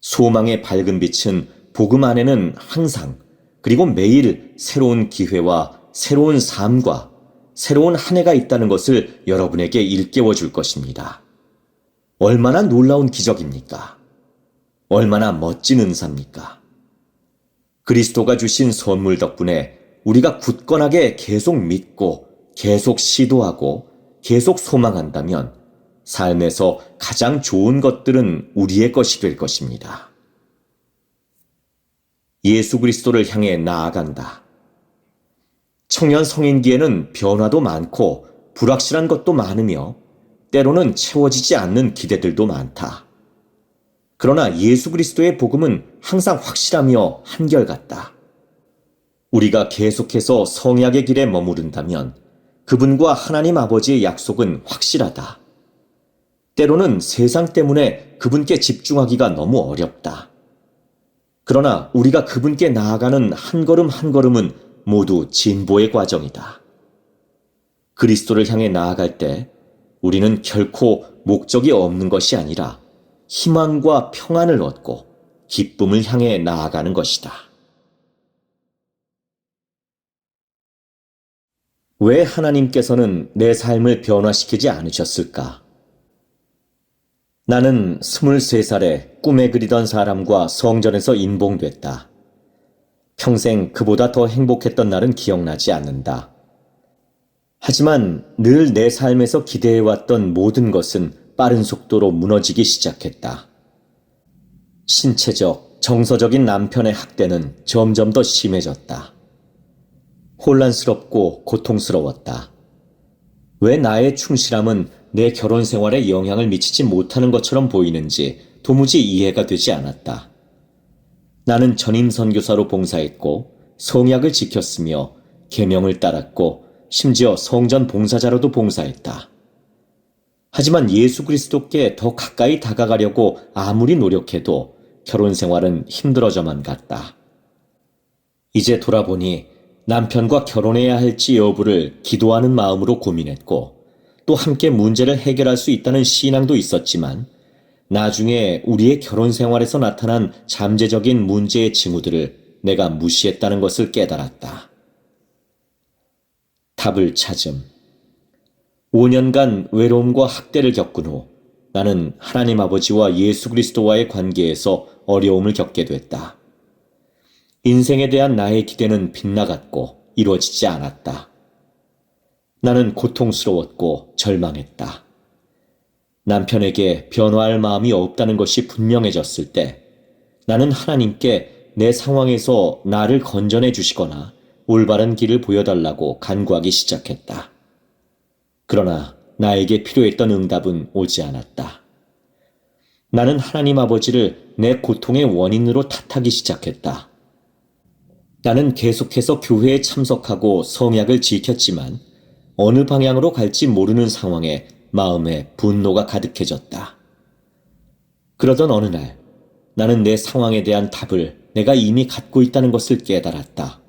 소망의 밝은 빛은 복음 안에는 항상 그리고 매일 새로운 기회와 새로운 삶과 새로운 한 해가 있다는 것을 여러분에게 일깨워 줄 것입니다. 얼마나 놀라운 기적입니까? 얼마나 멋진 은사입니까? 그리스도가 주신 선물 덕분에 우리가 굳건하게 계속 믿고 계속 시도하고 계속 소망한다면 삶에서 가장 좋은 것들은 우리의 것이 될 것입니다. 예수 그리스도를 향해 나아간다. 청년 성인기에는 변화도 많고 불확실한 것도 많으며 때로는 채워지지 않는 기대들도 많다. 그러나 예수 그리스도의 복음은 항상 확실하며 한결같다. 우리가 계속해서 성약의 길에 머무른다면 그분과 하나님 아버지의 약속은 확실하다. 때로는 세상 때문에 그분께 집중하기가 너무 어렵다. 그러나 우리가 그분께 나아가는 한 걸음 한 걸음은 모두 진보의 과정이다. 그리스도를 향해 나아갈 때 우리는 결코 목적이 없는 것이 아니라 희망과 평안을 얻고 기쁨을 향해 나아가는 것이다. 왜 하나님께서는 내 삶을 변화시키지 않으셨을까? 나는 23살에 꿈에 그리던 사람과 성전에서 인봉됐다. 평생 그보다 더 행복했던 날은 기억나지 않는다. 하지만 늘 내 삶에서 기대해왔던 모든 것은 빠른 속도로 무너지기 시작했다. 신체적, 정서적인 남편의 학대는 점점 더 심해졌다. 혼란스럽고 고통스러웠다. 왜 나의 충실함은 내 결혼 생활에 영향을 미치지 못하는 것처럼 보이는지 도무지 이해가 되지 않았다. 나는 전임 선교사로 봉사했고 성약을 지켰으며 계명을 따랐고 심지어 성전 봉사자로도 봉사했다. 하지만 예수 그리스도께 더 가까이 다가가려고 아무리 노력해도 결혼 생활은 힘들어져만 갔다. 이제 돌아보니 남편과 결혼해야 할지 여부를 기도하는 마음으로 고민했고 또 함께 문제를 해결할 수 있다는 신앙도 있었지만 나중에 우리의 결혼 생활에서 나타난 잠재적인 문제의 징후들을 내가 무시했다는 것을 깨달았다. 답을 찾음. 5년간 외로움과 학대를 겪은 후 나는 하나님 아버지와 예수 그리스도와의 관계에서 어려움을 겪게 됐다. 인생에 대한 나의 기대는 빗나갔고 이루어지지 않았다. 나는 고통스러웠고 절망했다. 남편에게 변화할 마음이 없다는 것이 분명해졌을 때 나는 하나님께 내 상황에서 나를 건져내 주시거나 올바른 길을 보여달라고 간구하기 시작했다. 그러나 나에게 필요했던 응답은 오지 않았다. 나는 하나님 아버지를 내 고통의 원인으로 탓하기 시작했다. 나는 계속해서 교회에 참석하고 성약을 지켰지만 어느 방향으로 갈지 모르는 상황에 마음에 분노가 가득해졌다. 그러던 어느 날 나는 내 상황에 대한 답을 내가 이미 갖고 있다는 것을 깨달았다.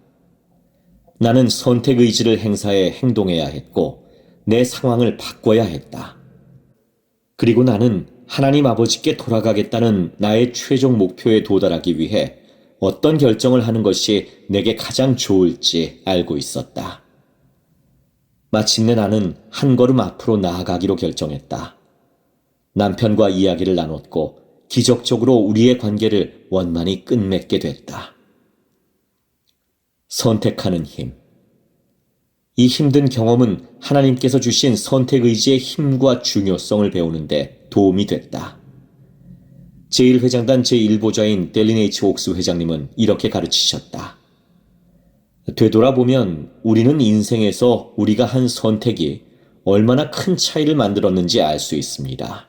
나는 선택 의지를 행사해 행동해야 했고 내 상황을 바꿔야 했다. 그리고 나는 하나님 아버지께 돌아가겠다는 나의 최종 목표에 도달하기 위해 어떤 결정을 하는 것이 내게 가장 좋을지 알고 있었다. 마침내 나는 한 걸음 앞으로 나아가기로 결정했다. 남편과 이야기를 나눴고 기적적으로 우리의 관계를 원만히 끝맺게 됐다. 선택하는 힘. 이 힘든 경험은 하나님께서 주신 선택 의지의 힘과 중요성을 배우는데 도움이 됐다. 제1회장단 제1보좌인 델린 H. 옥스 회장님은 이렇게 가르치셨다. 되돌아보면 우리는 인생에서 우리가 한 선택이 얼마나 큰 차이를 만들었는지 알 수 있습니다.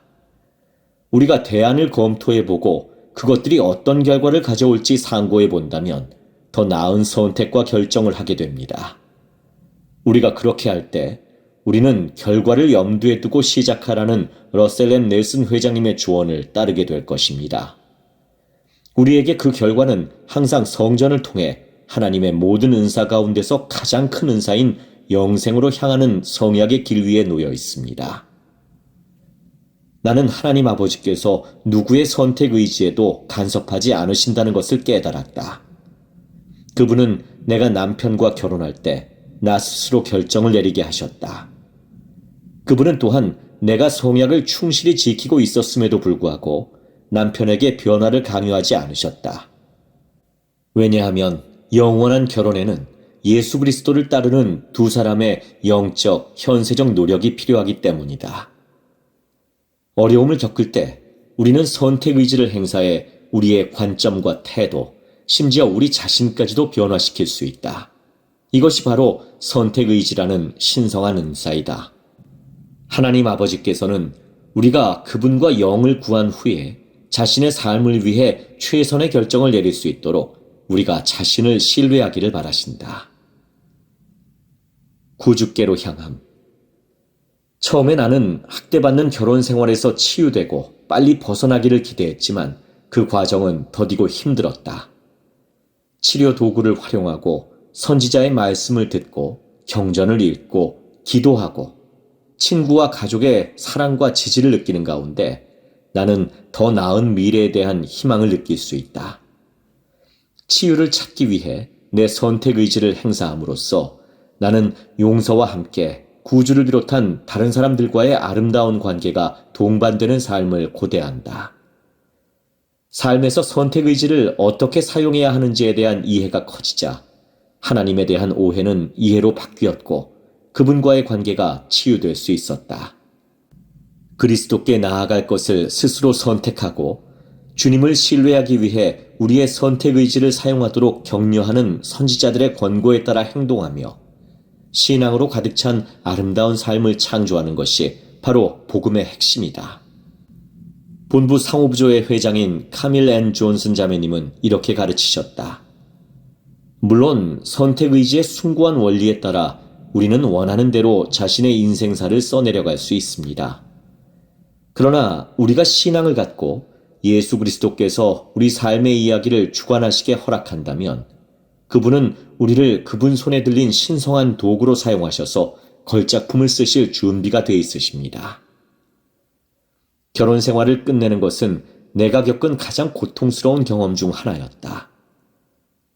우리가 대안을 검토해보고 그것들이 어떤 결과를 가져올지 상고해 본다면 더 나은 선택과 결정을 하게 됩니다. 우리가 그렇게 할 때 우리는 결과를 염두에 두고 시작하라는 러셀 M. 넬슨 회장님의 조언을 따르게 될 것입니다. 우리에게 그 결과는 항상 성전을 통해 하나님의 모든 은사 가운데서 가장 큰 은사인 영생으로 향하는 성약의 길 위에 놓여 있습니다. 나는 하나님 아버지께서 누구의 선택 의지에도 간섭하지 않으신다는 것을 깨달았다. 그분은 내가 남편과 결혼할 때 나 스스로 결정을 내리게 하셨다. 그분은 또한 내가 성약을 충실히 지키고 있었음에도 불구하고 남편에게 변화를 강요하지 않으셨다. 왜냐하면 영원한 결혼에는 예수 그리스도를 따르는 두 사람의 영적, 현세적 노력이 필요하기 때문이다. 어려움을 겪을 때 우리는 선택 의지를 행사해 우리의 관점과 태도, 심지어 우리 자신까지도 변화시킬 수 있다. 이것이 바로 선택 의지라는 신성한 은사이다. 하나님 아버지께서는 우리가 그분과 영을 구한 후에 자신의 삶을 위해 최선의 결정을 내릴 수 있도록 우리가 자신을 신뢰하기를 바라신다. 구주께로 향함. 처음에 나는 학대받는 결혼 생활에서 치유되고 빨리 벗어나기를 기대했지만 그 과정은 더디고 힘들었다. 치료 도구를 활용하고 선지자의 말씀을 듣고 경전을 읽고 기도하고 친구와 가족의 사랑과 지지를 느끼는 가운데 나는 더 나은 미래에 대한 희망을 느낄 수 있다. 치유를 찾기 위해 내 선택 의지를 행사함으로써 나는 용서와 함께 구주를 비롯한 다른 사람들과의 아름다운 관계가 동반되는 삶을 고대한다. 삶에서 선택 의지를 어떻게 사용해야 하는지에 대한 이해가 커지자 하나님에 대한 오해는 이해로 바뀌었고 그분과의 관계가 치유될 수 있었다. 그리스도께 나아갈 것을 스스로 선택하고 주님을 신뢰하기 위해 우리의 선택 의지를 사용하도록 격려하는 선지자들의 권고에 따라 행동하며 신앙으로 가득 찬 아름다운 삶을 창조하는 것이 바로 복음의 핵심이다. 본부 상호부조의 회장인 카밀 앤 존슨 자매님은 이렇게 가르치셨다. 물론 선택 의지의 숭고한 원리에 따라 우리는 원하는 대로 자신의 인생사를 써내려갈 수 있습니다. 그러나 우리가 신앙을 갖고 예수 그리스도께서 우리 삶의 이야기를 주관하시게 허락한다면 그분은 우리를 그분 손에 들린 신성한 도구로 사용하셔서 걸작품을 쓰실 준비가 돼 있으십니다. 결혼 생활을 끝내는 것은 내가 겪은 가장 고통스러운 경험 중 하나였다.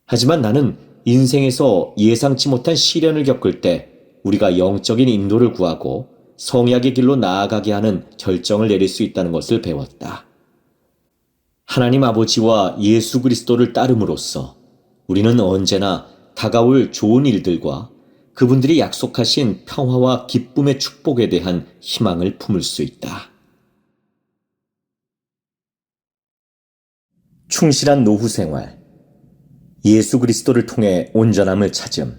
하지만 나는 인생에서 예상치 못한 시련을 겪을 때 우리가 영적인 인도를 구하고 성약의 길로 나아가게 하는 결정을 내릴 수 있다는 것을 배웠다. 하나님 아버지와 예수 그리스도를 따름으로써 우리는 언제나 다가올 좋은 일들과 그분들이 약속하신 평화와 기쁨의 축복에 대한 희망을 품을 수 있다. 충실한 노후 생활, 예수 그리스도를 통해 온전함을 찾음.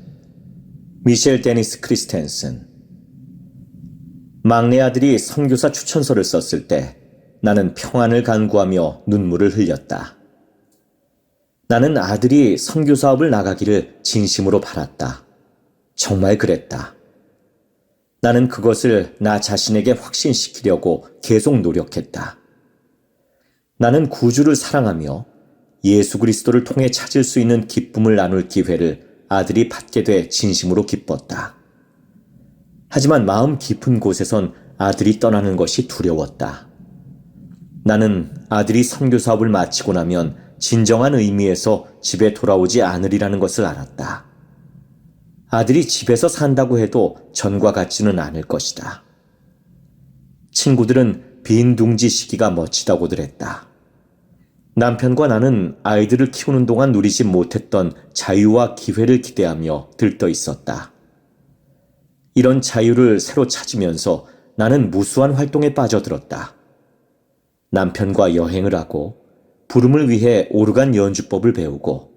미셸 데니스 크리스텐슨. 막내 아들이 선교사 추천서를 썼을 때 나는 평안을 간구하며 눈물을 흘렸다. 나는 아들이 선교 사업을 나가기를 진심으로 바랐다. 정말 그랬다. 나는 그것을 나 자신에게 확신시키려고 계속 노력했다. 나는 구주를 사랑하며 예수 그리스도를 통해 찾을 수 있는 기쁨을 나눌 기회를 아들이 받게 돼 진심으로 기뻤다. 하지만 마음 깊은 곳에선 아들이 떠나는 것이 두려웠다. 나는 아들이 선교 사업을 마치고 나면 진정한 의미에서 집에 돌아오지 않으리라는 것을 알았다. 아들이 집에서 산다고 해도 전과 같지는 않을 것이다. 친구들은 빈 둥지 시기가 멋지다고들 했다. 남편과 나는 아이들을 키우는 동안 누리지 못했던 자유와 기회를 기대하며 들떠 있었다. 이런 자유를 새로 찾으면서 나는 무수한 활동에 빠져들었다. 남편과 여행을 하고 부름을 위해 오르간 연주법을 배우고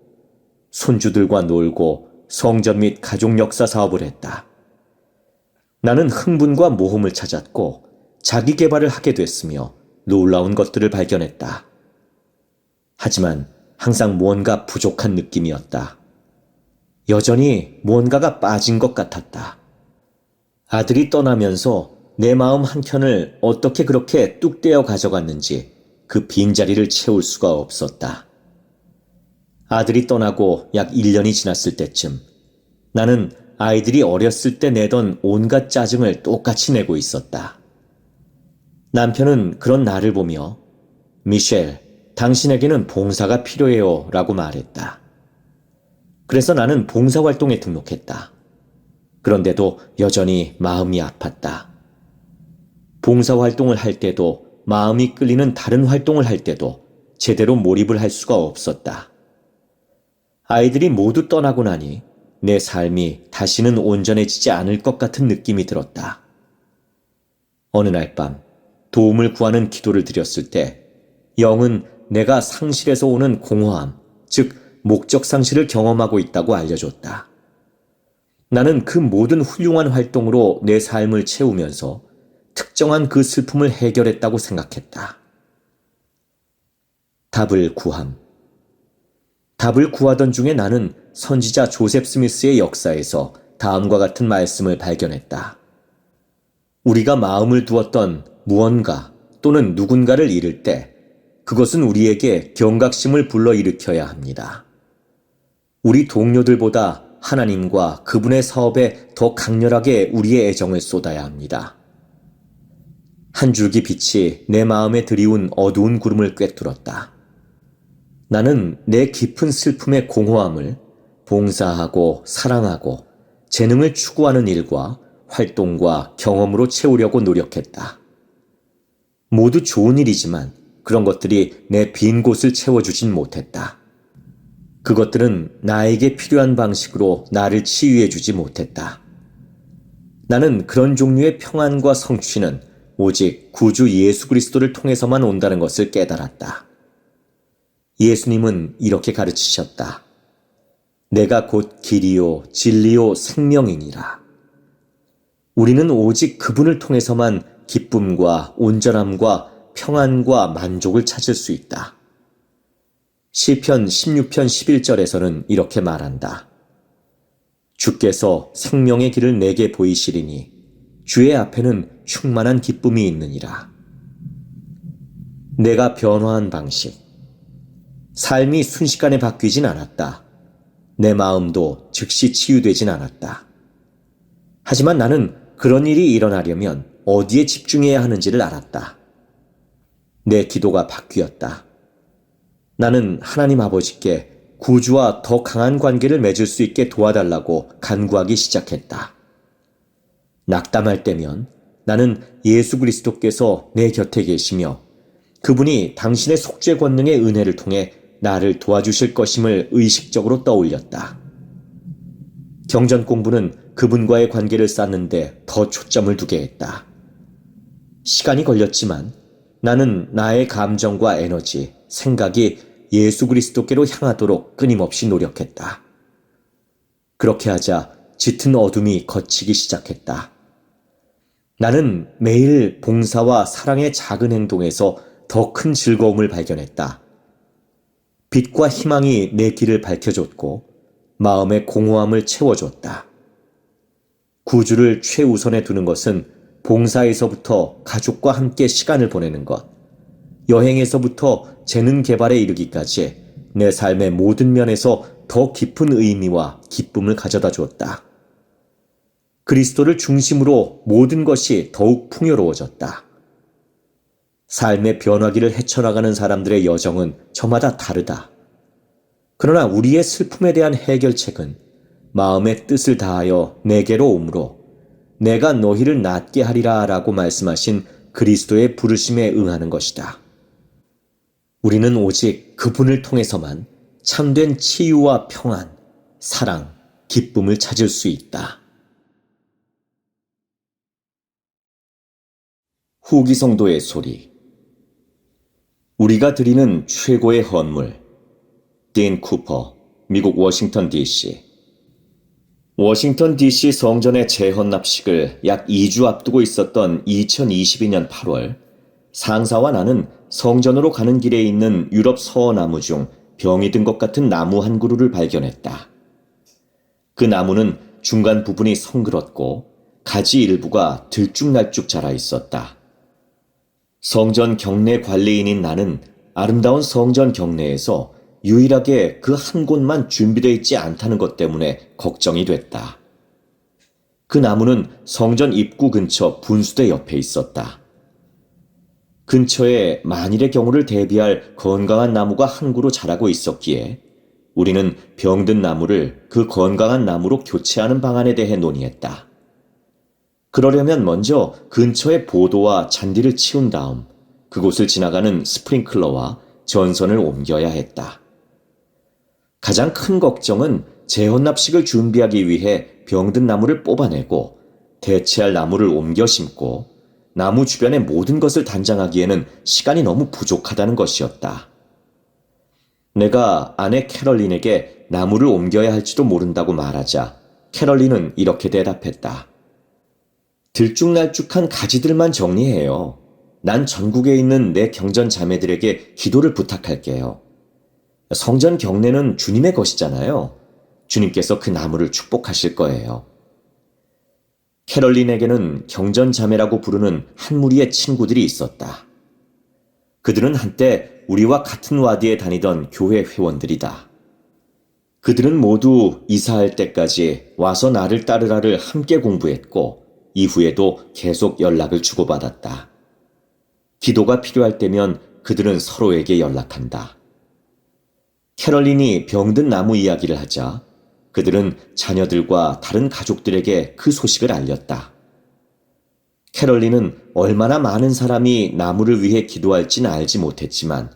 손주들과 놀고 성전 및 가족 역사 사업을 했다. 나는 흥분과 모험을 찾았고 자기 개발을 하게 됐으며 놀라운 것들을 발견했다. 하지만 항상 무언가 부족한 느낌이었다. 여전히 무언가가 빠진 것 같았다. 아들이 떠나면서 내 마음 한켠을 어떻게 그렇게 뚝 떼어 가져갔는지 그 빈자리를 채울 수가 없었다. 아들이 떠나고 약 1년이 지났을 때쯤 나는 아이들이 어렸을 때 내던 온갖 짜증을 똑같이 내고 있었다. 남편은 그런 나를 보며 미셸, 당신에게는 봉사가 필요해요 라고 말했다. 그래서 나는 봉사활동에 등록했다. 그런데도 여전히 마음이 아팠다. 봉사활동을 할 때도 마음이 끌리는 다른 활동을 할 때도 제대로 몰입을 할 수가 없었다. 아이들이 모두 떠나고 나니 내 삶이 다시는 온전해지지 않을 것 같은 느낌이 들었다. 어느 날 밤 도움을 구하는 기도를 드렸을 때 영은 내가 상실에서 오는 공허함, 즉 목적 상실을 경험하고 있다고 알려줬다. 나는 그 모든 훌륭한 활동으로 내 삶을 채우면서 특정한 그 슬픔을 해결했다고 생각했다. 답을 구함. 답을 구하던 중에 나는 선지자 조셉 스미스의 역사에서 다음과 같은 말씀을 발견했다. 우리가 마음을 두었던 무언가 또는 누군가를 잃을 때 그것은 우리에게 경각심을 불러일으켜야 합니다. 우리 동료들보다 하나님과 그분의 사업에 더 강렬하게 우리의 애정을 쏟아야 합니다. 한 줄기 빛이 내 마음에 드리운 어두운 구름을 꿰뚫었다. 나는 내 깊은 슬픔의 공허함을 봉사하고 사랑하고 재능을 추구하는 일과 활동과 경험으로 채우려고 노력했다. 모두 좋은 일이지만 그런 것들이 내 빈 곳을 채워주진 못했다. 그것들은 나에게 필요한 방식으로 나를 치유해주지 못했다. 나는 그런 종류의 평안과 성취는 오직 구주 예수 그리스도를 통해서만 온다는 것을 깨달았다. 예수님은 이렇게 가르치셨다. 내가 곧 길이요 진리요 생명이니라. 우리는 오직 그분을 통해서만 기쁨과 온전함과 평안과 만족을 찾을 수 있다. 시편 16편 11절에서는 이렇게 말한다. 주께서 생명의 길을 내게 보이시리니 주의 앞에는 충만한 기쁨이 있느니라. 내가 변화한 방식. 삶이 순식간에 바뀌진 않았다. 내 마음도 즉시 치유되진 않았다. 하지만 나는 그런 일이 일어나려면 어디에 집중해야 하는지를 알았다. 내 기도가 바뀌었다. 나는 하나님 아버지께 구주와 더 강한 관계를 맺을 수 있게 도와달라고 간구하기 시작했다. 낙담할 때면 나는 예수 그리스도께서 내 곁에 계시며 그분이 당신의 속죄 권능의 은혜를 통해 나를 도와주실 것임을 의식적으로 떠올렸다. 경전 공부는 그분과의 관계를 쌓는데 더 초점을 두게 했다. 시간이 걸렸지만 나는 나의 감정과 에너지, 생각이 예수 그리스도께로 향하도록 끊임없이 노력했다. 그렇게 하자 짙은 어둠이 걷히기 시작했다. 나는 매일 봉사와 사랑의 작은 행동에서 더 큰 즐거움을 발견했다. 빛과 희망이 내 길을 밝혀줬고 마음의 공허함을 채워줬다. 구주를 최우선에 두는 것은 봉사에서부터 가족과 함께 시간을 보내는 것, 여행에서부터 재능 개발에 이르기까지 내 삶의 모든 면에서 더 깊은 의미와 기쁨을 가져다 주었다. 그리스도를 중심으로 모든 것이 더욱 풍요로워졌다. 삶의 변화기를 헤쳐나가는 사람들의 여정은 저마다 다르다. 그러나 우리의 슬픔에 대한 해결책은 마음의 뜻을 다하여 내게로 오므로 내가 너희를 낫게 하리라 라고 말씀하신 그리스도의 부르심에 응하는 것이다. 우리는 오직 그분을 통해서만 참된 치유와 평안, 사랑, 기쁨을 찾을 수 있다. 후기 성도의 소리. 우리가 드리는 최고의 헌물. 딘 쿠퍼, 미국 워싱턴 DC. 워싱턴 DC 성전의 재헌납식을 약 2주 앞두고 있었던 2022년 8월, 상사와 나는 성전으로 가는 길에 있는 유럽 서어나무 중 병이 든 것 같은 나무 한 그루를 발견했다. 그 나무는 중간 부분이 성그렇고 가지 일부가 들쭉날쭉 자라 있었다. 성전 경내 관리인인 나는 아름다운 성전 경내에서 유일하게 그 한 곳만 준비되어 있지 않다는 것 때문에 걱정이 됐다. 그 나무는 성전 입구 근처 분수대 옆에 있었다. 근처에 만일의 경우를 대비할 건강한 나무가 한 그루 자라고 있었기에 우리는 병든 나무를 그 건강한 나무로 교체하는 방안에 대해 논의했다. 그러려면 먼저 근처의 보도와 잔디를 치운 다음 그곳을 지나가는 스프링클러와 전선을 옮겨야 했다. 가장 큰 걱정은 재헌납식을 준비하기 위해 병든 나무를 뽑아내고 대체할 나무를 옮겨 심고 나무 주변의 모든 것을 단장하기에는 시간이 너무 부족하다는 것이었다. 내가 아내 캐럴린에게 나무를 옮겨야 할지도 모른다고 말하자 캐럴린은 이렇게 대답했다. 들쭉날쭉한 가지들만 정리해요. 난 전국에 있는 내 경전 자매들에게 기도를 부탁할게요. 성전 경내는 주님의 것이잖아요. 주님께서 그 나무를 축복하실 거예요. 캐럴린에게는 경전 자매라고 부르는 한 무리의 친구들이 있었다. 그들은 한때 우리와 같은 와디에 다니던 교회 회원들이다. 그들은 모두 이사할 때까지 와서 나를 따르라를 함께 공부했고 이후에도 계속 연락을 주고받았다. 기도가 필요할 때면 그들은 서로에게 연락한다. 캐럴린이 병든 나무 이야기를 하자 그들은 자녀들과 다른 가족들에게 그 소식을 알렸다. 캐럴린은 얼마나 많은 사람이 나무를 위해 기도할지는 알지 못했지만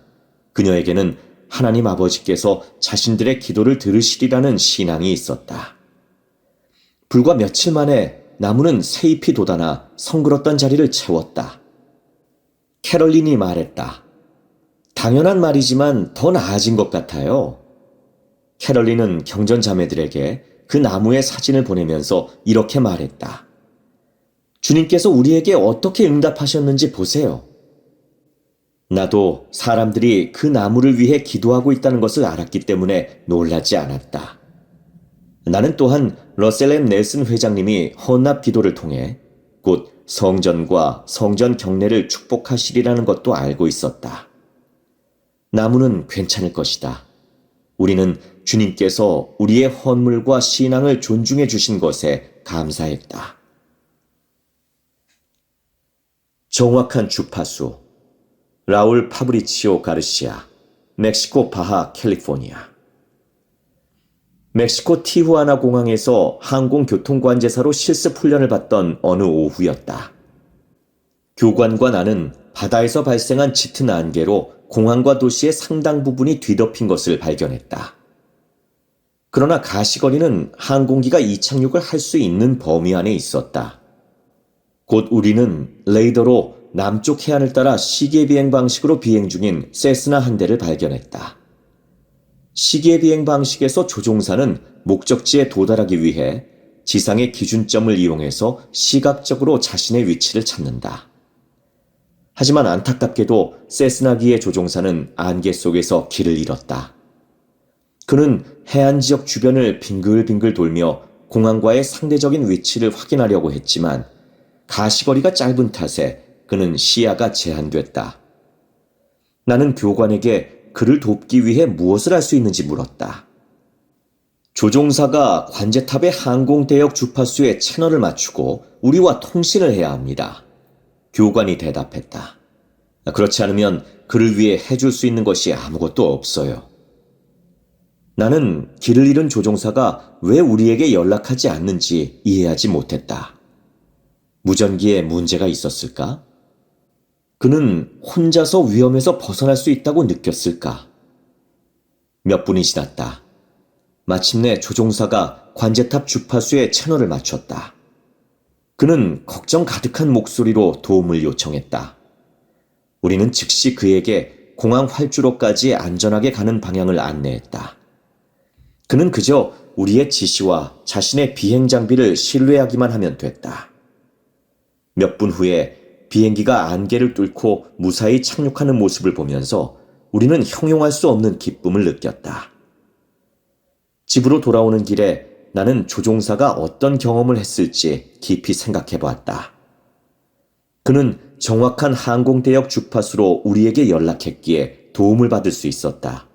그녀에게는 하나님 아버지께서 자신들의 기도를 들으시리라는 신앙이 있었다. 불과 며칠 만에 나무는 새잎이 돋아나 성그렀던 자리를 채웠다. 캐럴린이 말했다. 당연한 말이지만 더 나아진 것 같아요. 캐럴린은 경전 자매들에게 그 나무의 사진을 보내면서 이렇게 말했다. 주님께서 우리에게 어떻게 응답하셨는지 보세요. 나도 사람들이 그 나무를 위해 기도하고 있다는 것을 알았기 때문에 놀라지 않았다. 나는 또한 러셀 M. 넬슨 회장님이 헌납 기도를 통해 곧 성전과 성전 경내를 축복하시리라는 것도 알고 있었다. 나무는 괜찮을 것이다. 우리는 주님께서 우리의 헌물과 신앙을 존중해 주신 것에 감사했다. 정확한 주파수. 라울 파브리치오 가르시아, 멕시코 바하 캘리포니아. 멕시코 티후아나 공항에서 항공교통관제사로 실습 훈련을 받던 어느 오후였다. 교관과 나는 바다에서 발생한 짙은 안개로 공항과 도시의 상당 부분이 뒤덮인 것을 발견했다. 그러나 가시거리는 항공기가 이착륙을 할 수 있는 범위 안에 있었다. 곧 우리는 레이더로 남쪽 해안을 따라 시계 비행 방식으로 비행 중인 세스나 한 대를 발견했다. 시계 비행 방식에서 조종사는 목적지에 도달하기 위해 지상의 기준점을 이용해서 시각적으로 자신의 위치를 찾는다. 하지만 안타깝게도 세스나기의 조종사는 안개 속에서 길을 잃었다. 그는 해안 지역 주변을 빙글빙글 돌며 공항과의 상대적인 위치를 확인하려고 했지만 가시거리가 짧은 탓에 그는 시야가 제한됐다. 나는 교관에게 그를 돕기 위해 무엇을 할 수 있는지 물었다. 조종사가 관제탑의 항공대역 주파수에 채널을 맞추고 우리와 통신을 해야 합니다. 교관이 대답했다. 그렇지 않으면 그를 위해 해줄 수 있는 것이 아무것도 없어요. 나는 길을 잃은 조종사가 왜 우리에게 연락하지 않는지 이해하지 못했다. 무전기에 문제가 있었을까? 그는 혼자서 위험에서 벗어날 수 있다고 느꼈을까? 몇 분이 지났다. 마침내 조종사가 관제탑 주파수에 채널을 맞췄다. 그는 걱정 가득한 목소리로 도움을 요청했다. 우리는 즉시 그에게 공항 활주로까지 안전하게 가는 방향을 안내했다. 그는 그저 우리의 지시와 자신의 비행 장비를 신뢰하기만 하면 됐다. 몇 분 후에 비행기가 안개를 뚫고 무사히 착륙하는 모습을 보면서 우리는 형용할 수 없는 기쁨을 느꼈다. 집으로 돌아오는 길에 나는 조종사가 어떤 경험을 했을지 깊이 생각해 보았다. 그는 정확한 항공대역 주파수로 우리에게 연락했기에 도움을 받을 수 있었다.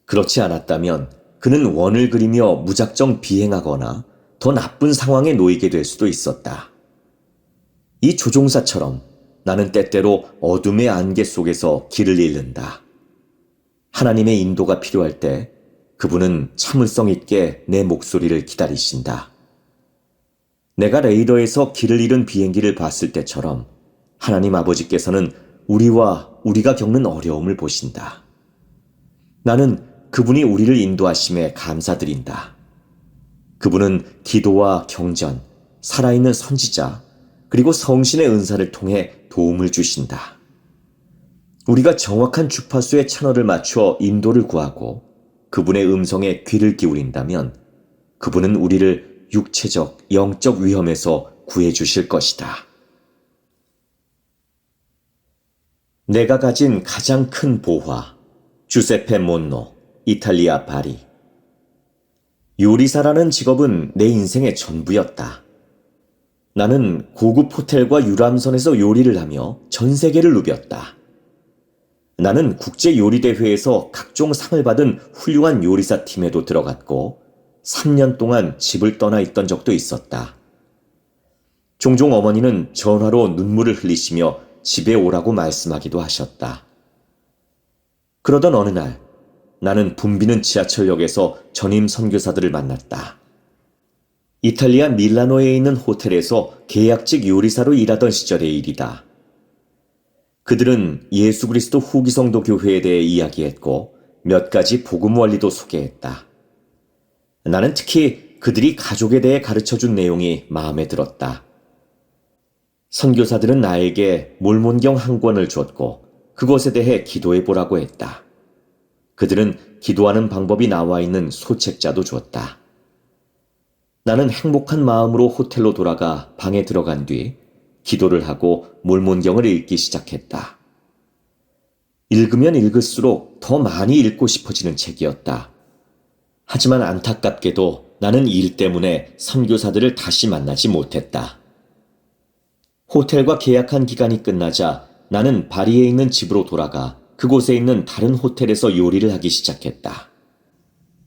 그렇지 않았다면 그는 원을 그리며 무작정 비행하거나 더 나쁜 상황에 놓이게 될 수도 있었다. 이 조종사처럼 나는 때때로 어둠의 안개 속에서 길을 잃는다. 하나님의 인도가 필요할 때 그분은 참을성 있게 내 목소리를 기다리신다. 내가 레이더에서 길을 잃은 비행기를 봤을 때처럼 하나님 아버지께서는 우리와 우리가 겪는 어려움을 보신다. 나는 그분이 우리를 인도하심에 감사드린다. 그분은 기도와 경전, 살아있는 선지자, 그리고 성신의 은사를 통해 도움을 주신다. 우리가 정확한 주파수의 채널을 맞춰 인도를 구하고 그분의 음성에 귀를 기울인다면 그분은 우리를 육체적, 영적 위험에서 구해주실 것이다. 내가 가진 가장 큰 보화, 주세페 몬노, 이탈리아 파리. 요리사라는 직업은 내 인생의 전부였다. 나는 고급 호텔과 유람선에서 요리를 하며 전 세계를 누볐다. 나는 국제요리대회에서 각종 상을 받은 훌륭한 요리사 팀에도 들어갔고 3년 동안 집을 떠나 있던 적도 있었다. 종종 어머니는 전화로 눈물을 흘리시며 집에 오라고 말씀하기도 하셨다. 그러던 어느 날 나는 붐비는 지하철역에서 전임 선교사들을 만났다. 이탈리아 밀라노에 있는 호텔에서 계약직 요리사로 일하던 시절의 일이다. 그들은 예수 그리스도 후기 성도 교회에 대해 이야기했고 몇 가지 복음 원리도 소개했다. 나는 특히 그들이 가족에 대해 가르쳐준 내용이 마음에 들었다. 선교사들은 나에게 몰몬경 한 권을 줬고 그것에 대해 기도해 보라고 했다. 그들은 기도하는 방법이 나와 있는 소책자도 줬다. 나는 행복한 마음으로 호텔로 돌아가 방에 들어간 뒤 기도를 하고 몰몬경을 읽기 시작했다. 읽으면 읽을수록 더 많이 읽고 싶어지는 책이었다. 하지만 안타깝게도 나는 일 때문에 선교사들을 다시 만나지 못했다. 호텔과 계약한 기간이 끝나자 나는 바리에 있는 집으로 돌아가 그곳에 있는 다른 호텔에서 요리를 하기 시작했다.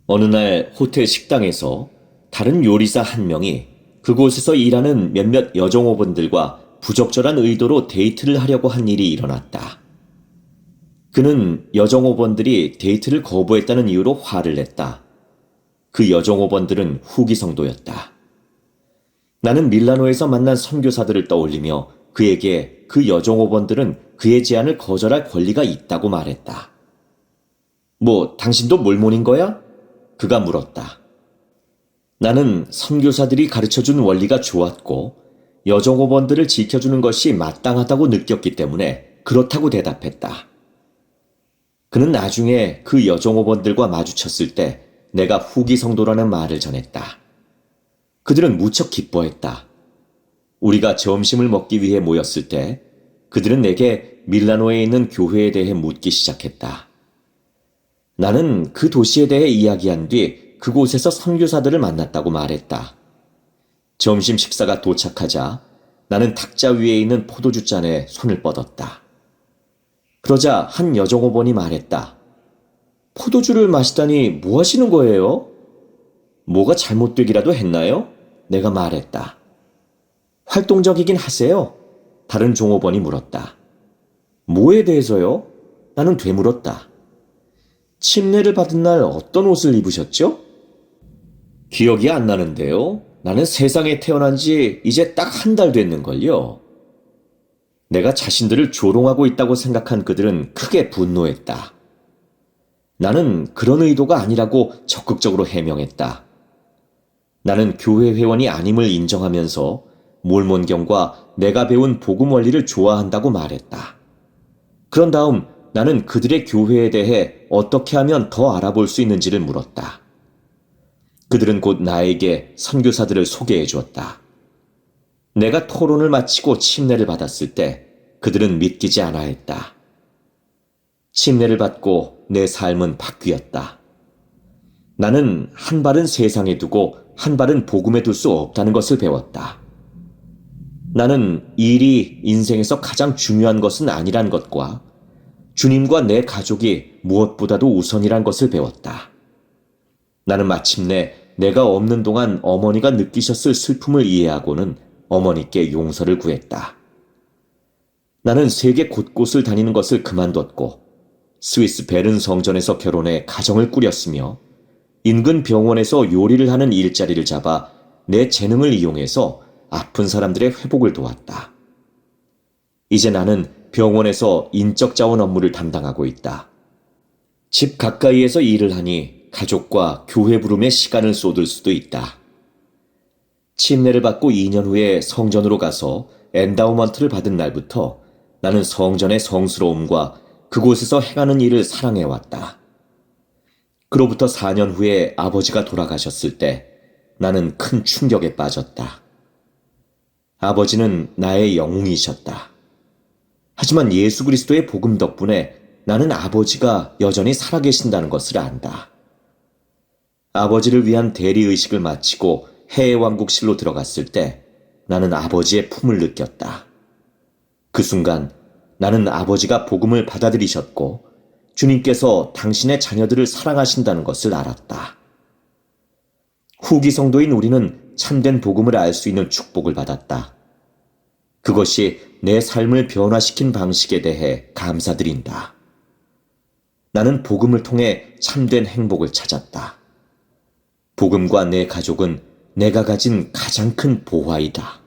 어느 날 호텔 식당에서 다른 요리사 한 명이 그곳에서 일하는 몇몇 여종업원들과 부적절한 의도로 데이트를 하려고 한 일이 일어났다. 그는 여종업원들이 데이트를 거부했다는 이유로 화를 냈다. 그 여종업원들은 후기성도였다. 나는 밀라노에서 만난 선교사들을 떠올리며 그에게 그 여종업원들은 그의 제안을 거절할 권리가 있다고 말했다. 뭐, 당신도 몰몬인 거야? 그가 물었다. 나는 선교사들이 가르쳐준 원리가 좋았고 여종업원들을 지켜주는 것이 마땅하다고 느꼈기 때문에 그렇다고 대답했다. 그는 나중에 그 여종업원들과 마주쳤을 때 내가 후기성도라는 말을 전했다. 그들은 무척 기뻐했다. 우리가 점심을 먹기 위해 모였을 때 그들은 내게 밀라노에 있는 교회에 대해 묻기 시작했다. 나는 그 도시에 대해 이야기한 뒤 그곳에서 선교사들을 만났다고 말했다. 점심 식사가 도착하자 나는 탁자 위에 있는 포도주 잔에 손을 뻗었다. 그러자 한 여종업원이 말했다. 포도주를 마시다니 뭐 하시는 거예요? 뭐가 잘못되기라도 했나요? 내가 말했다. 활동적이긴 하세요? 다른 종업원이 물었다. 뭐에 대해서요? 나는 되물었다. 침례를 받은 날 어떤 옷을 입으셨죠? 기억이 안 나는데요. 나는 세상에 태어난 지 이제 딱 한 달 됐는걸요. 내가 자신들을 조롱하고 있다고 생각한 그들은 크게 분노했다. 나는 그런 의도가 아니라고 적극적으로 해명했다. 나는 교회 회원이 아님을 인정하면서 몰몬경과 내가 배운 복음 원리를 좋아한다고 말했다. 그런 다음 나는 그들의 교회에 대해 어떻게 하면 더 알아볼 수 있는지를 물었다. 그들은 곧 나에게 선교사들을 소개해 주었다. 내가 토론을 마치고 침례를 받았을 때 그들은 믿기지 않아 했다. 침례를 받고 내 삶은 바뀌었다. 나는 한 발은 세상에 두고 한 발은 복음에 둘 수 없다는 것을 배웠다. 나는 일이 인생에서 가장 중요한 것은 아니란 것과 주님과 내 가족이 무엇보다도 우선이란 것을 배웠다. 나는 마침내 내가 없는 동안 어머니가 느끼셨을 슬픔을 이해하고는 어머니께 용서를 구했다. 나는 세계 곳곳을 다니는 것을 그만뒀고 스위스 베른 성전에서 결혼해 가정을 꾸렸으며 인근 병원에서 요리를 하는 일자리를 잡아 내 재능을 이용해서 아픈 사람들의 회복을 도왔다. 이제 나는 병원에서 인적 자원 업무를 담당하고 있다. 집 가까이에서 일을 하니 가족과 교회 부름에 시간을 쏟을 수도 있다. 침례를 받고 2년 후에 성전으로 가서 엔다우먼트를 받은 날부터 나는 성전의 성스러움과 그곳에서 행하는 일을 사랑해왔다. 그로부터 4년 후에 아버지가 돌아가셨을 때 나는 큰 충격에 빠졌다. 아버지는 나의 영웅이셨다. 하지만 예수 그리스도의 복음 덕분에 나는 아버지가 여전히 살아계신다는 것을 안다. 아버지를 위한 대리의식을 마치고 해외왕국실로 들어갔을 때 나는 아버지의 품을 느꼈다. 그 순간 나는 아버지가 복음을 받아들이셨고 주님께서 당신의 자녀들을 사랑하신다는 것을 알았다. 후기 성도인 우리는 참된 복음을 알 수 있는 축복을 받았다. 그것이 내 삶을 변화시킨 방식에 대해 감사드린다. 나는 복음을 통해 참된 행복을 찾았다. 복음과 내 가족은 내가 가진 가장 큰 보화이다.